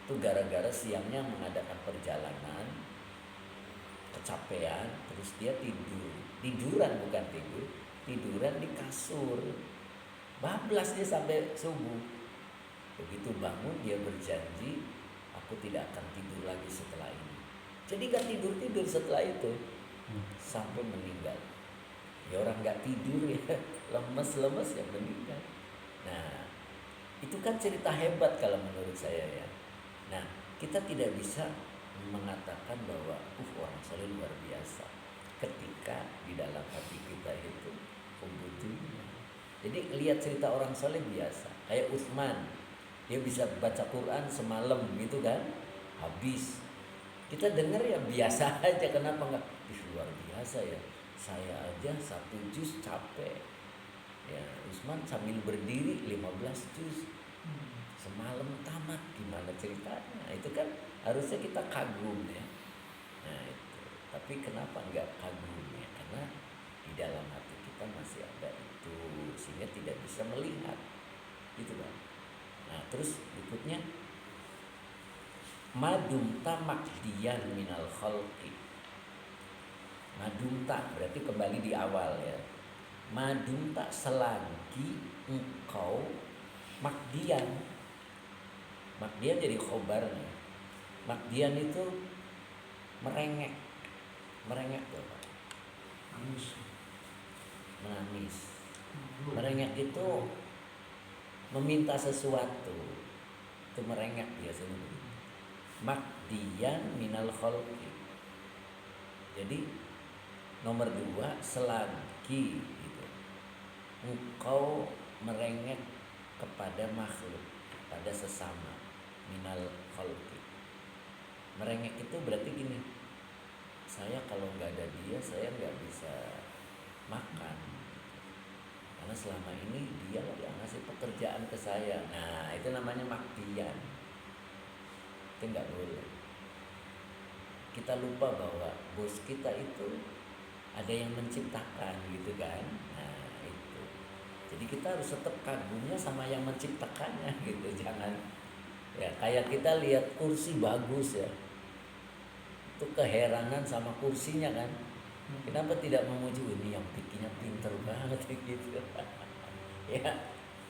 Itu gara-gara siangnya mengadakan perjalanan, kecapean, terus dia tiduran bukan tiduran di kasur. Bablas dia sampai subuh. Begitu bangun dia berjanji, aku tidak akan tidur lagi setelah ini. Jadi gak tidur setelah itu sampai meninggal. Ya orang nggak tidur ya, lemes-lemes ya meninggal. Nah, itu kan cerita hebat kalau menurut saya ya. Nah, kita tidak bisa mengatakan bahwa orang soleh luar biasa ketika di dalam hati kita itu kebutuhan. Jadi lihat cerita orang soleh biasa, kayak Utsman, dia bisa baca Quran semalam gitu kan, habis. Kita dengar ya biasa aja, kenapa enggak? Luar biasa ya, saya aja 1 juz capek. Ya, Utsman sambil berdiri 15 juz semalam tamat, gimana ceritanya? Itu kan harusnya kita kagum ya. Nah itu, tapi kenapa enggak kagum ya? Karena di dalam hati kita masih ada itu, sehingga tidak bisa melihat, gitu kan? Nah terus berikutnya, madumta makdiyan minal khalqi. Madumta berarti kembali di awal ya. Madumta selagi engkau makdiyan. Makdian jadi khobarnya. Makdian itu merengek. Merengek tuh Pak. Menangis. Merengek itu meminta sesuatu. Itu merengek biasanya. Makdian minal khalqi. Jadi nomor 2, selagi gitu, engkau merengek kepada makhluk, pada sesama, minal khalqi. Merengek itu berarti gini, saya kalau nggak ada dia saya nggak bisa makan, karena selama ini dia yang ngasih pekerjaan ke saya. Nah itu namanya makdian. Itu nggak boleh. Kita lupa bahwa bos kita itu ada yang menciptakan gitu kan. Nah itu, jadi kita harus tetap kagumnya sama yang menciptakannya gitu. Jangan ya kayak kita lihat kursi bagus ya, itu keheranan sama kursinya kan. Kenapa tidak memuji, ini yang bikinnya pinter banget gitu. Ya,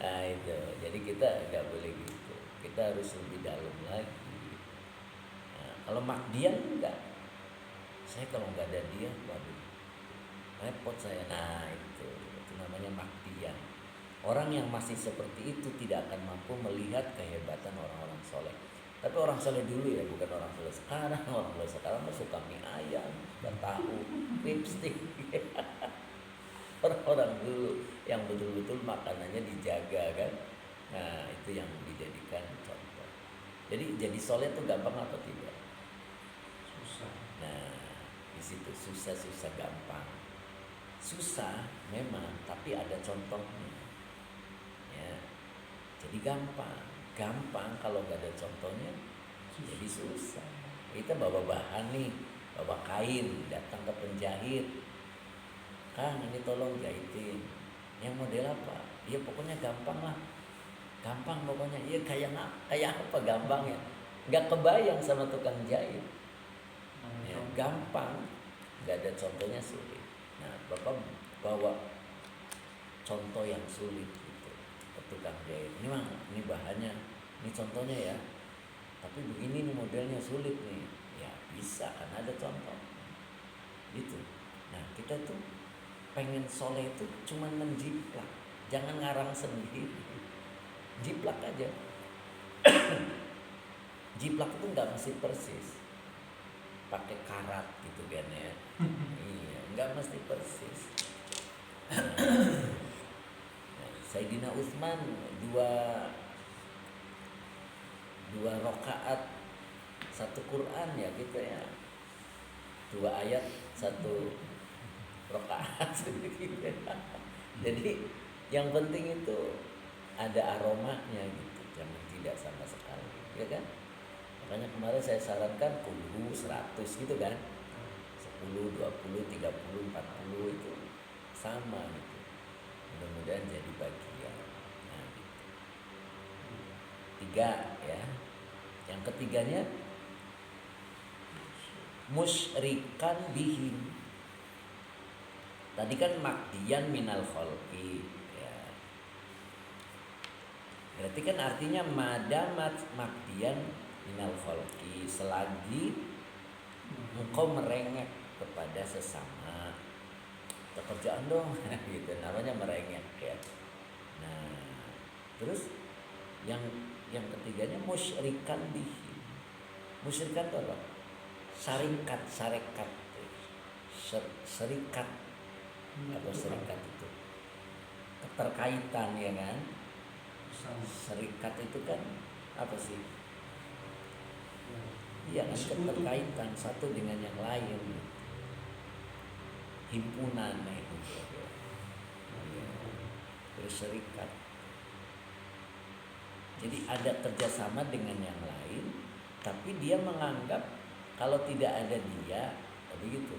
nah itu. Jadi kita nggak boleh gitu. Kita harus lebih dalam lagi. Nah, kalau makdian enggak. Saya kalau nggak ada dia, waduh, repot saya. Nah itu namanya makdian. Orang yang masih seperti itu tidak akan mampu melihat kehebatan orang-orang soleh. Tapi orang soleh dulu ya, bukan orang soleh sekarang. Orang soleh sekarang mah suka mie ayam, tahu, lipstick. Orang-orang dulu yang betul-betul makanannya dijaga kan. Nah itu yang dijadikan contoh. Jadi soleh itu gampang atau tidak? Susah. Nah di situ susah gampang. Susah memang, tapi ada contohnya. Ya, jadi gampang kalau nggak ada contohnya, jadi susah. Kita bawa bahan nih, bawa kain, datang ke penjahit, Kang ini tolong jahitin. Yang model apa? Ya pokoknya gampang lah, gampang pokoknya. Iya kayak apa gampangnya? Nggak kebayang sama tukang jahit. Ya, gampang, nggak ada contohnya sulit. Nah, Bapak bawa contoh yang sulit gitu ke tukang jahit. Ini bahannya, ini contohnya ya. Tapi begini nih modelnya sulit nih. Ya bisa kan ada contoh. Gitu. Nah, kita tuh pengen soleh itu cuma menjiplak, jangan ngarang sendiri. Jiplak aja. Jiplak itu nggak mesti persis. Pakai karat gitu kan ya. Iya, nggak mesti persis. Nah, Sayyidina Utsman dua rakaat 1 Quran ya gitu ya. 2 ayat 1 rakaat gitu. Jadi yang penting itu ada aromanya gitu, jangan tidak sama sekali, ya kan? Makanya kemarin saya sarankan kulhu 100 gitu kan, 10, 20, 30, 40 itu sama gitu. Mudah-mudahan jadi bagian. Nah, gitu. 3 ya. Yang ketiganya musyrikan bihim. Tadi kan makdian minal khalqi ya. Berarti kan artinya madamat makdian minal khalqi, selagi engkau merengek kepada sesama, minta kerjaan dong gitu, namanya merengek ya. Nah, terus yang ketiganya musyrikan bihi. Musyrikan itu apa? Saringkat, sarekat, serikat atau serikat itu keterkaitan ya kan. Serikat itu kan apa sih? Iya kan, keterkaitan satu dengan yang lain, himpunan itu ya. Berserikat. Jadi ada kerjasama dengan yang lain, tapi dia menganggap kalau tidak ada dia, begitu.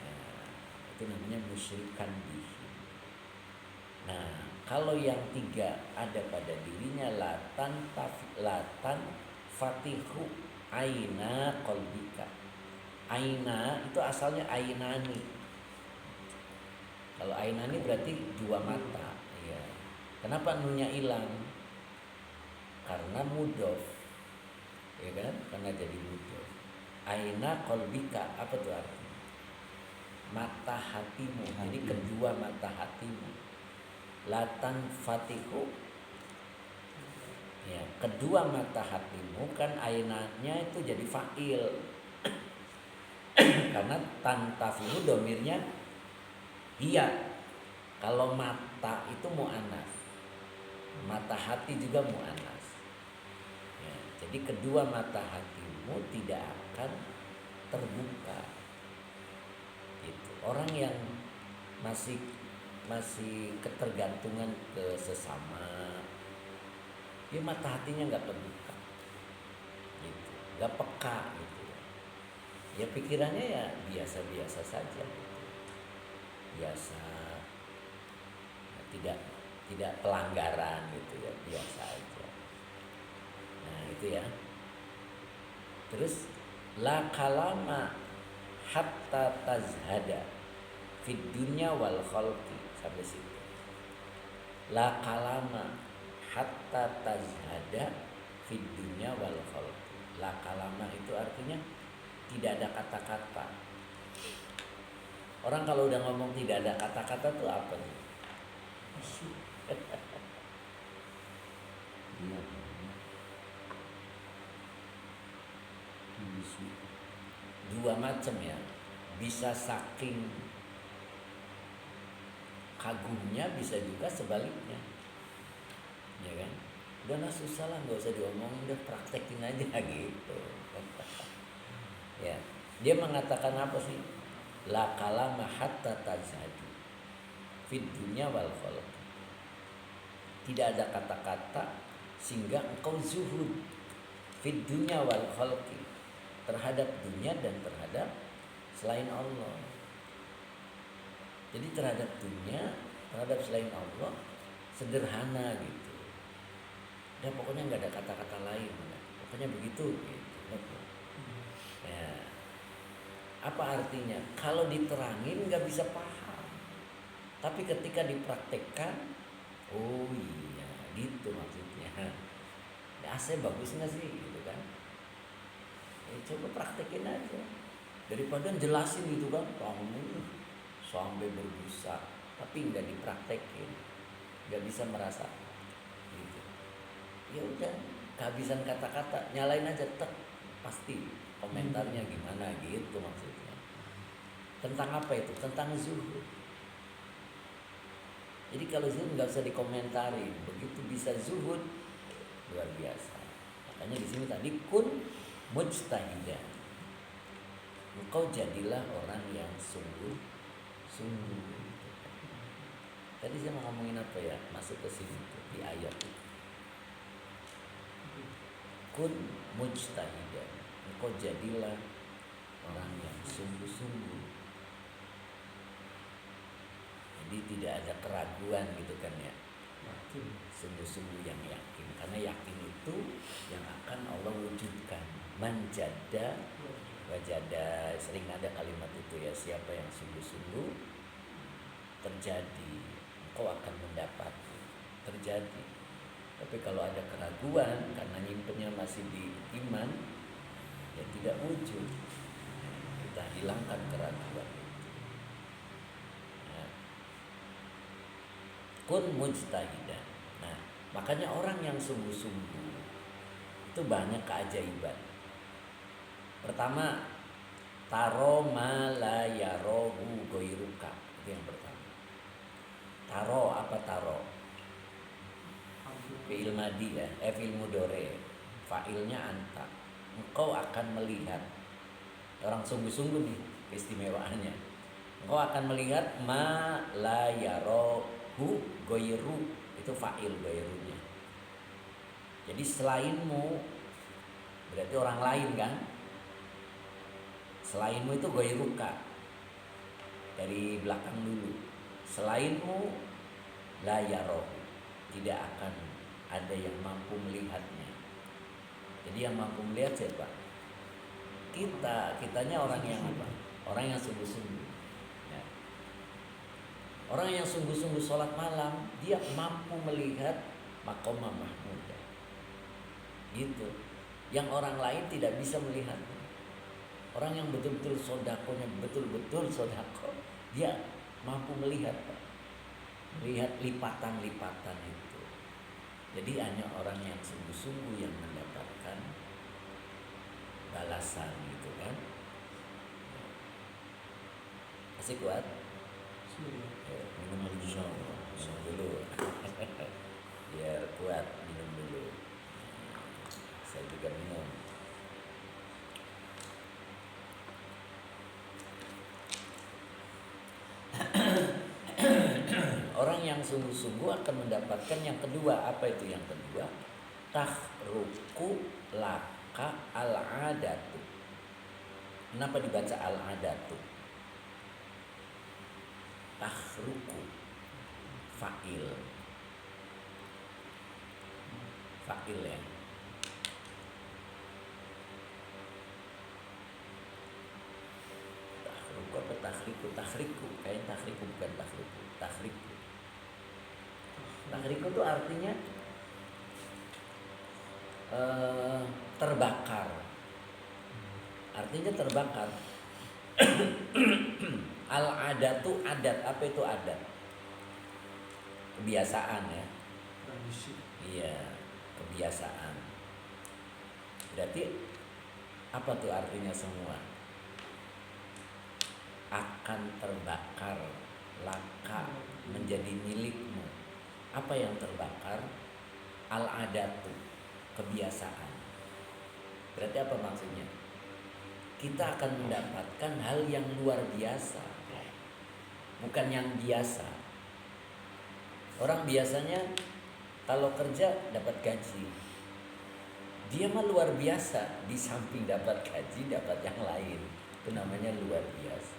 Nah, itu namanya musyrikan bihi. Nah, kalau yang tiga ada pada dirinya latan fatihu aina qalbika. Aina itu asalnya ainani. Kalau ainani berarti dua mata. Ya. Kenapa nunya hilang? Karena mudhof. Ya kan? Karena jadi mudhof. Aina qalbika, apa tuh artinya? Mata hatimu. Jadi kedua mata hatimu. Latan fatihu, ya, kedua mata hatimu kan ainanya itu jadi fa'il. Karena tantafihu domirnya iya. Kalau mata itu mu'annas, mata hati juga mu'annas ya, jadi kedua mata hatimu tidak akan terbuka gitu. Orang yang masih ketergantungan ke sesama, ya mata hatinya nggak terbuka, gitu, nggak peka gitu. Ya pikirannya ya biasa-biasa saja, gitu. Biasa, tidak pelanggaran gitu ya, biasa aja. Nah itu ya. Terus la kalama hatta tazhada fid dunya wal khalqi, sampai situ. La kalama hatta tazhada fid dunya wal khalqi. La kalama itu artinya tidak ada kata-kata. Orang kalau udah ngomong tidak ada kata-kata tuh apa nih? Iya. Dua macam ya. Bisa saking kagumnya, bisa juga sebaliknya, ya kan? Udah susah lah, nggak usah diomongin, udah praktekin aja gitu. Ya, dia mengatakan apa sih? La kalama hatta tazhadu fid dunya wal khalq. Tidak ada kata-kata sehingga engkau zuhud fid dunya wal khalqi, terhadap dunia dan terhadap selain Allah. Jadi terhadap dunia, terhadap selain Allah sederhana gitu. Ya pokoknya nggak ada kata-kata lain, pokoknya begitu gitu. Ya. Apa artinya? Kalau diterangin nggak bisa paham, tapi ketika dipraktekkan, oh iya gitu maksudnya. Ya AC bagus nggak sih gitu kan? Ya, coba praktekin aja, daripada jelasin gitu kan, kamu sampai berbusa, tapi nggak dipraktekin, nggak bisa merasa gitu. Ya udah, kehabisan kata-kata, nyalain aja pasti komentarnya gimana gitu maksudnya. Tentang apa itu? Tentang zuhud. Jadi kalau zuhud nggak usah dikomentari, begitu bisa zuhud luar biasa. Makanya di sini tadi kun mujtahidan, engkau jadilah orang yang sungguh. Tadi saya mau ngomongin apa ya? Masuk ke sini di ayat itu. Kun mujtahidan, engkau jadilah orang yang sungguh-sungguh. Jadi tidak ada keraguan gitu kan ya. Sungguh-sungguh yang yakin, karena yakin itu yang akan Allah wujudkan. Manjada wajada, sering ada kalimat itu ya, siapa yang sungguh-sungguh terjadi, engkau akan mendapat, terjadi. Tapi kalau ada keraguan karena nyimpennya masih di iman, ya tidak wujud. Kita hilangkan keraguan itu. kun mujtahidan. Nah, makanya orang yang sungguh-sungguh itu banyak keajaiban. Pertama, taro ma la yarohu goiruka. Itu yang pertama. Taro, apa taro? Fi'il madi ya, fi'il mudore. Fa'ilnya anta. Engkau akan melihat. Orang sungguh-sungguh nih keistimewaannya. Engkau akan melihat ma la yarohu goiru. Itu fa'il goirunya. Jadi selainmu, berarti orang lain kan? Selainmu itu goiruka. Dari belakang dulu. Selainmu la yarohu. Tidak akan ada yang mampu melihatnya. Jadi yang mampu melihat siapa? Kitanya orang yang apa? Orang yang sungguh-sungguh. Ya. Orang yang sungguh-sungguh sholat malam, dia mampu melihat maqamah mahmud. Gitu. Yang orang lain tidak bisa melihatnya. Orang yang betul-betul sodakonya betul-betul sodako, dia mampu melihat, melihat lipatan-lipatan itu. Jadi hanya orang yang sungguh-sungguh yang mendapatkan balasan gitu kan. Masih kuat? Minum dulu. Biar kuat, minum dulu. Saya juga minum. Orang yang sungguh-sungguh akan mendapatkan yang kedua. Apa itu yang kedua? Tahruku laka al-adatu. Kenapa dibaca al-adatu? Tahruku fa'il. Fa'il ya. Tahruku apa tahriku? Tahriku. Kayaknya tahriku bukan tahruku. Tahriku. Tahriku itu artinya terbakar. Artinya terbakar. Al-adatu adat. Apa itu adat? Kebiasaan ya. Tradisi. Iya, kebiasaan. Berarti apa tuh artinya semua? Akan terbakar laka menjadi milikmu. Apa yang terbakar? Al-adatu, kebiasaan. Berarti apa maksudnya? Kita akan mendapatkan hal yang luar biasa, bukan yang biasa. Orang biasanya kalau kerja dapat gaji, dia mah luar biasa. Di samping dapat gaji, dapat yang lain. Itu namanya luar biasa.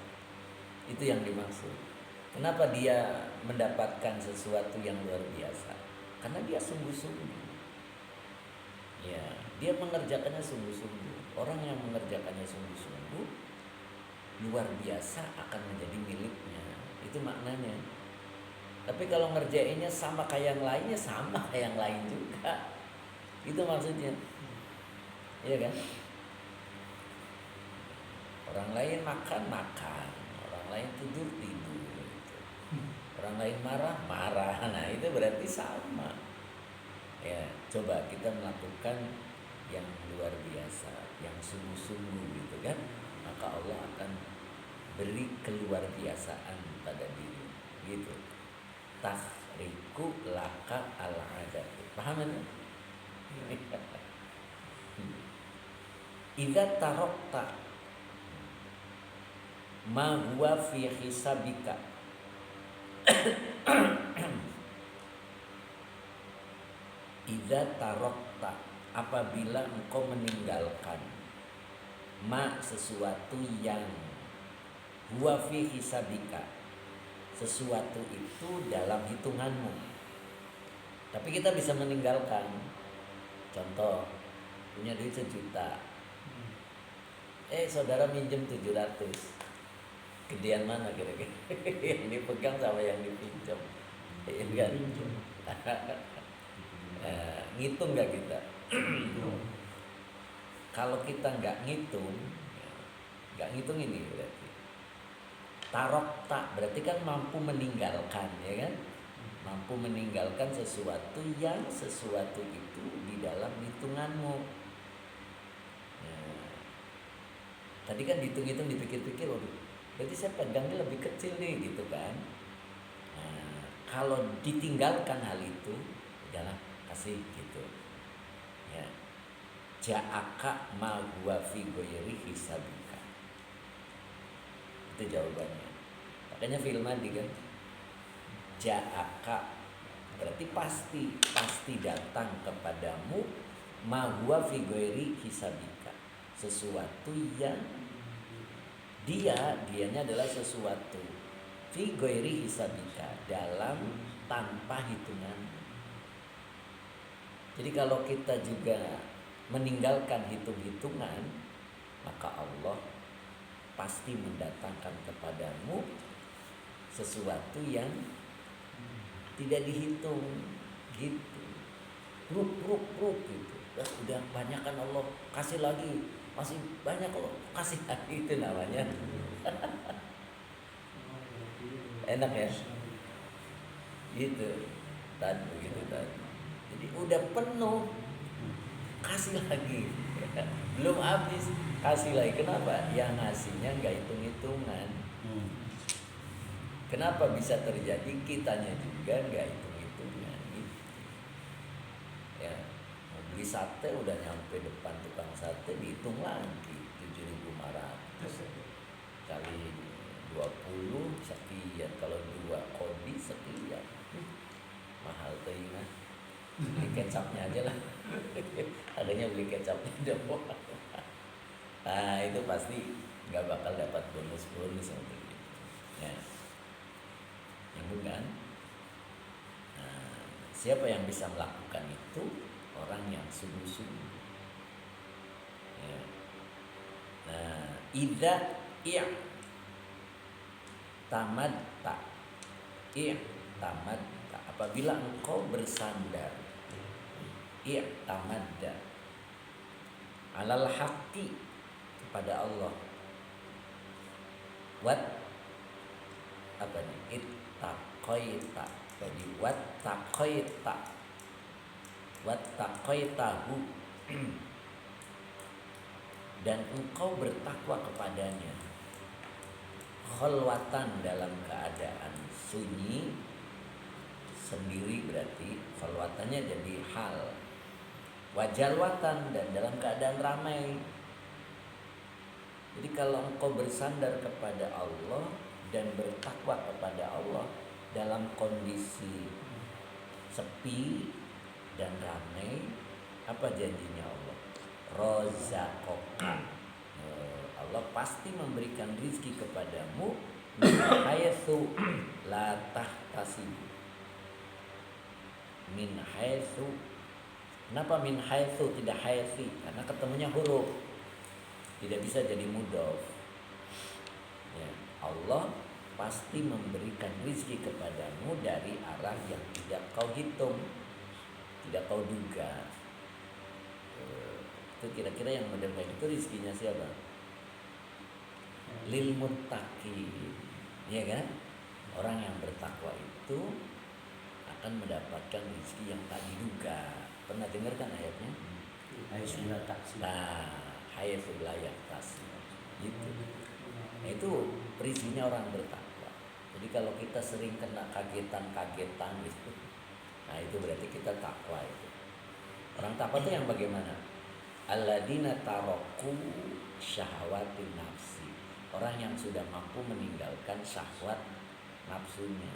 Itu yang dimaksud. Kenapa dia mendapatkan sesuatu yang luar biasa? Karena dia sungguh-sungguh. Ya, dia mengerjakannya sungguh-sungguh. Orang yang mengerjakannya sungguh-sungguh, luar biasa akan menjadi miliknya. Itu maknanya. Tapi kalau ngerjainnya sama kayak yang lainnya, sama kayak yang lain juga. Itu maksudnya. Iya kan? Orang lain makan, orang lain tidur. Orang lain marah. Nah, itu berarti sama. Ya, coba kita melakukan yang luar biasa, yang sungguh-sungguh gitu kan, maka Allah akan beri keluar biasaan pada diri. Gitu. Tahriku laka al-adat. Paham kan? Idza tarokta ma huwa fi hisabika. Idza tarokta, apabila engkau meninggalkan ma sesuatu yang huwa fi hisabika, sesuatu itu dalam hitunganmu. Tapi kita bisa meninggalkan. Contoh, punya duit 1 juta. Saudara minjem 700. Gedean mana kira-kira? Yang dipegang sama yang dipinjam. Kan? Ngitung nggak kita? Kalau kita nggak ngitung ini berarti tarok tak, berarti kan mampu meninggalkan, ya kan? mampu meninggalkan sesuatu yang sesuatu itu di dalam hitunganmu. Nah, tadi kan dihitung-hitung, dipikir-pikir, waduh, berarti saya pegangnya lebih kecil nih gitu kan. Nah, kalau ditinggalkan hal itu, udahlah kasih gitu. Ya, ja'aka ma huwa fi ghairi hisabika. Itu jawabannya. Makanya film tadi kan, ja'aka berarti pasti datang kepadamu, ma huwa fi ghairi hisabika, sesuatu yang dianya adalah sesuatu fi ghairi hisabika, dalam tanpa hitungan. Jadi kalau kita juga meninggalkan hitung-hitungan, maka Allah pasti mendatangkan kepadamu sesuatu yang tidak dihitung gitu. Ruk gitu. Udah banyak kan Allah kasih lagi, masih banyak Allah kasih lagi, itu namanya. Enak ya? Gitu. Tadi begitu tadi. Jadi udah penuh, kasih lagi. Belum habis, kasih lagi. Kenapa? Yang ngasihnya nggak hitung-hitungan. Kenapa bisa terjadi? Kitanya juga nggak hitung-hitungan gitu. Ya, mau beli sate udah nyampe depan tukang sate, dihitung lagi 7.500 kali 20 sekian, kalau 2 kodi sekian. Mahal tuh ya. Beli kecapnya aja lah. Adanya beli kecapnya doang. Nah, itu pasti nggak bakal dapat bonus untuk itu. Ya. Nyambung kan? Nah, siapa yang bisa melakukan itu? Orang yang sungguh-sungguh. Ya. Nah, idza i'tamatta, apabila engkau bersandar, i'tamadda alal haqqi, kepada Allah, wat apa nih, ittaqaita, jadi wattaqaitahu, dan engkau bertakwa kepadanya, kholwatan, dalam keadaan sunyi sendiri, berarti kholwatannya jadi hal, wajalwatan, dan dalam keadaan ramai. Jadi kalau engkau bersandar kepada Allah dan bertakwa kepada Allah dalam kondisi sepi dan ramai, apa janjinya Allah? Rozaqoka, Allah pasti memberikan rizki kepadamu min haitsu la tahtasib. Min haitsu, kenapa min haitsu tidak haitsi? Karena ketemunya huruf, tidak bisa jadi mudhof. Ya, Allah pasti memberikan rizki kepadamu dari arah yang tidak kau hitung, tidak kau duga. Itu kira-kira yang model kayak itu rizkinya siapa? Lil muttaqin, ya kan? Orang yang bertakwa itu akan mendapatkan rizki yang tak diduga. Pernah dengar kan ayatnya? Ayat taksi. Nah, haitsu la yahtasib. Gitu. Nah, itu rizkinya orang bertakwa. Jadi kalau kita sering kena kagetan gitu, nah itu berarti kita takwa itu. Orang takwa itu yang bagaimana? Alladzina taraku syahwati nafsi. Orang yang sudah mampu meninggalkan syahwat nafsunya,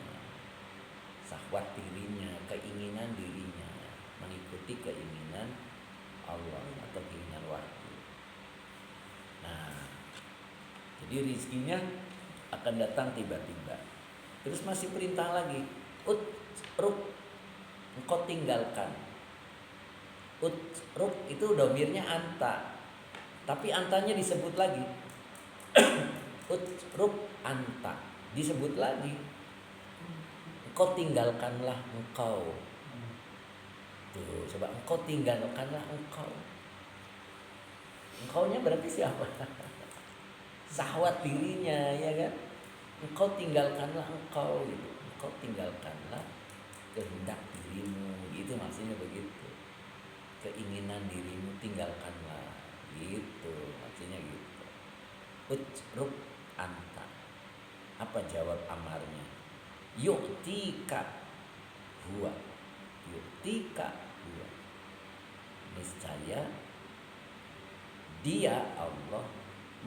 syahwat dirinya, keinginan dirinya, mengikuti keinginan Allah atau keinginan wahyu. Nah, jadi rizkinya akan datang tiba-tiba. Terus masih perintah lagi, utruk, engkau tinggalkan. Utruk itu domirnya anta, tapi antanya disebut lagi. Utruk anta, disebut lagi. Engkau tinggalkanlah engkau. Tuh, coba engkau tinggalkanlah engkau. Engkaunya berarti siapa? Syahwat dirinya, ya kan? Engkau tinggalkanlah engkau gitu. Engkau tinggalkanlah kehendak dirimu, gitu maksudnya begitu. Keinginan dirimu tinggalkanlah, gitu maksudnya gitu. Utsruk anta. Apa jawab amarnya? Yu'tika huwa. Yu'tika huwa. Niscaya dia Allah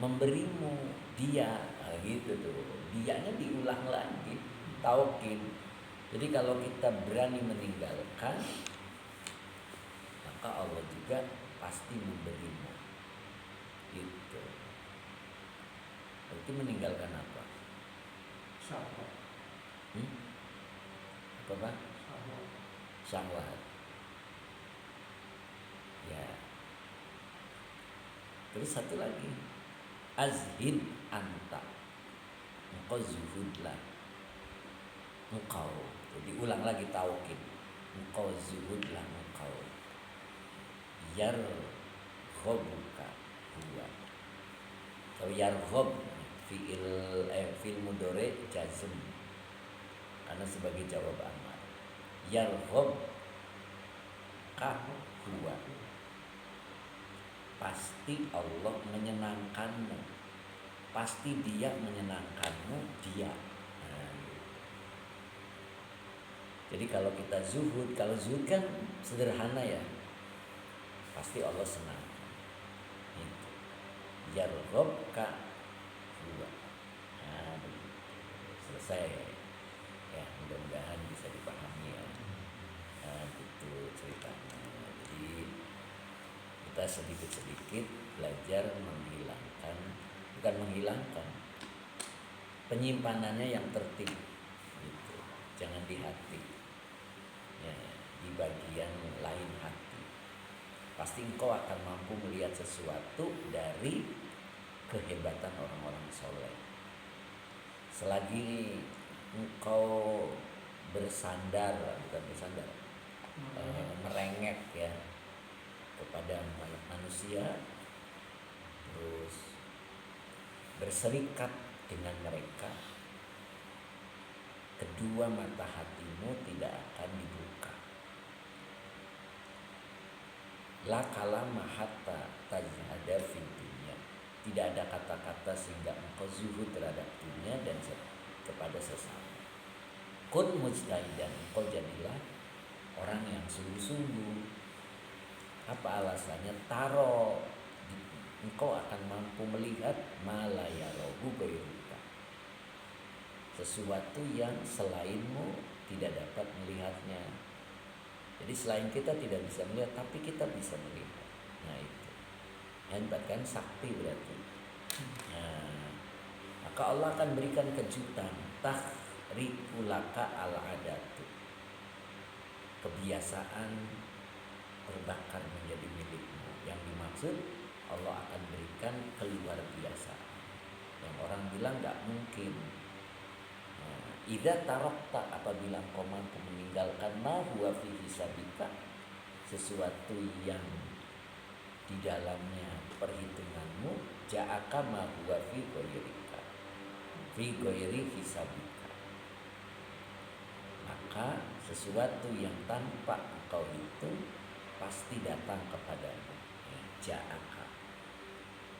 memberimu dia. Nah, gitu tuh. Dianya diulang lagi, taukid. Jadi kalau kita berani meninggalkan, maka Allah juga pasti memberimu. Gitu. Berarti meninggalkan apa? Syahwat. Apa Pak? Syahwat. Syahwat. Ya. Terus satu lagi, azhid anta. Engkau zuhudlah. Engkau. Jadi ulang lagi taukid. Engkau zuhudlah engkau. Yarghabuka huwa. Kalau yarghab fi'il mudhari jazm. Karena sebagai jawab amar. Yarghab ka huwa. Pasti Allah menyenangkanmu. Pasti dia menyenangkanmu, dia. Nah, jadi kalau kita zuhud, kalau zuhud kan sederhana ya. Pasti Allah senang. Gitu. Yarghab ka huwa. Nah, selesai. Ya, mudah-mudahan bisa dipahami ya. Nah, itu ceritanya. Jadi kita sedikit-sedikit belajar menghilangkan, bukan menghilangkan, penyimpanannya yang tertib gitu. Jangan di hati ya, di bagian lain hati. Pasti engkau akan mampu melihat sesuatu dari kehebatan orang-orang soleh. Selagi engkau bersandar, bukan bersandar, merengek ya kepada manusia, terus berserikat dengan mereka, kedua mata hatimu tidak akan dibuka. La kalama hatta tajhada fid dunya. Tidak ada kata-kata sehingga engkau zuhud terhadap dunia dan kepada sesama. Kun mujtahidan, engkau jadilah orang yang sungguh-sungguh. Apa alasannya? Taro, engkau akan mampu melihat malayarohu bayruka, sesuatu yang selainmu tidak dapat melihatnya. Jadi selain kita tidak bisa melihat, tapi kita bisa melihat. Nah itu hebat kan, sakti berarti. Nah, maka Allah akan berikan kejutan. Tahrikulaka al-adatu, kebiasaan terbakar menjadi milikmu. Yang dimaksud Allah akan berikan keluar biasa yang orang bilang gak mungkin. Idza tarakta, apabila engkau mampu meninggalkan ma huwa fi hisabika, sesuatu yang di dalamnya perhitunganmu, ja'aka ma huwa fi ghairika, fi ghairi hisabika, maka sesuatu yang tanpa engkau hitung pasti datang kepadamu. Ja'aka.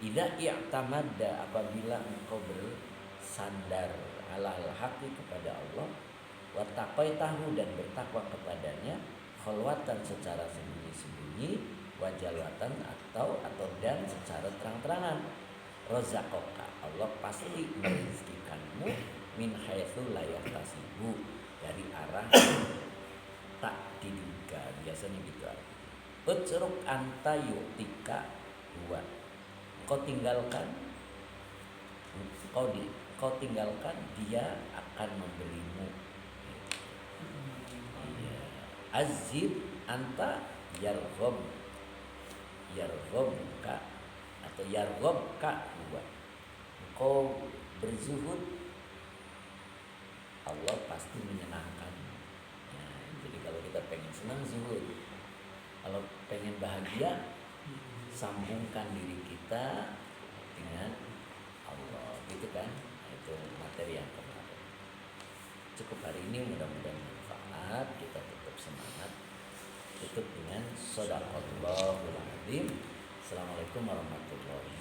Idza i'tamadda, apabila engkau bersandar alal haqi kepada Allah, wa taqaitahu, dan bertakwa kepadanya, khalwatan secara sembunyi-sembunyi, wa jalwatan atau dan secara terang-terangan, razaqaka, Allah pasti merizkikanmu min haitsu la yahtasibu, dari arah tak diduga. Biasanya gitu artinya. Utsruk anta yu'tika huwa. Kau tinggalkan, kau tinggalkan, dia akan memberimu. Iya. Azid anta yarghobka atau yarghobka huwa. Kau berzuhud, Allah pasti menyenangkan. Nah, jadi kalau kita pengen senang, zuhud. Kalau pengen bahagia, sambungkan diri kita dengan Allah, gitu kan? Nah, itu materi yang kemarin. cukup hari ini, mudah-mudahan manfaat. Kita tetap semangat. Tutup dengan shadaqallahul adzim. Assalamualaikum warahmatullahi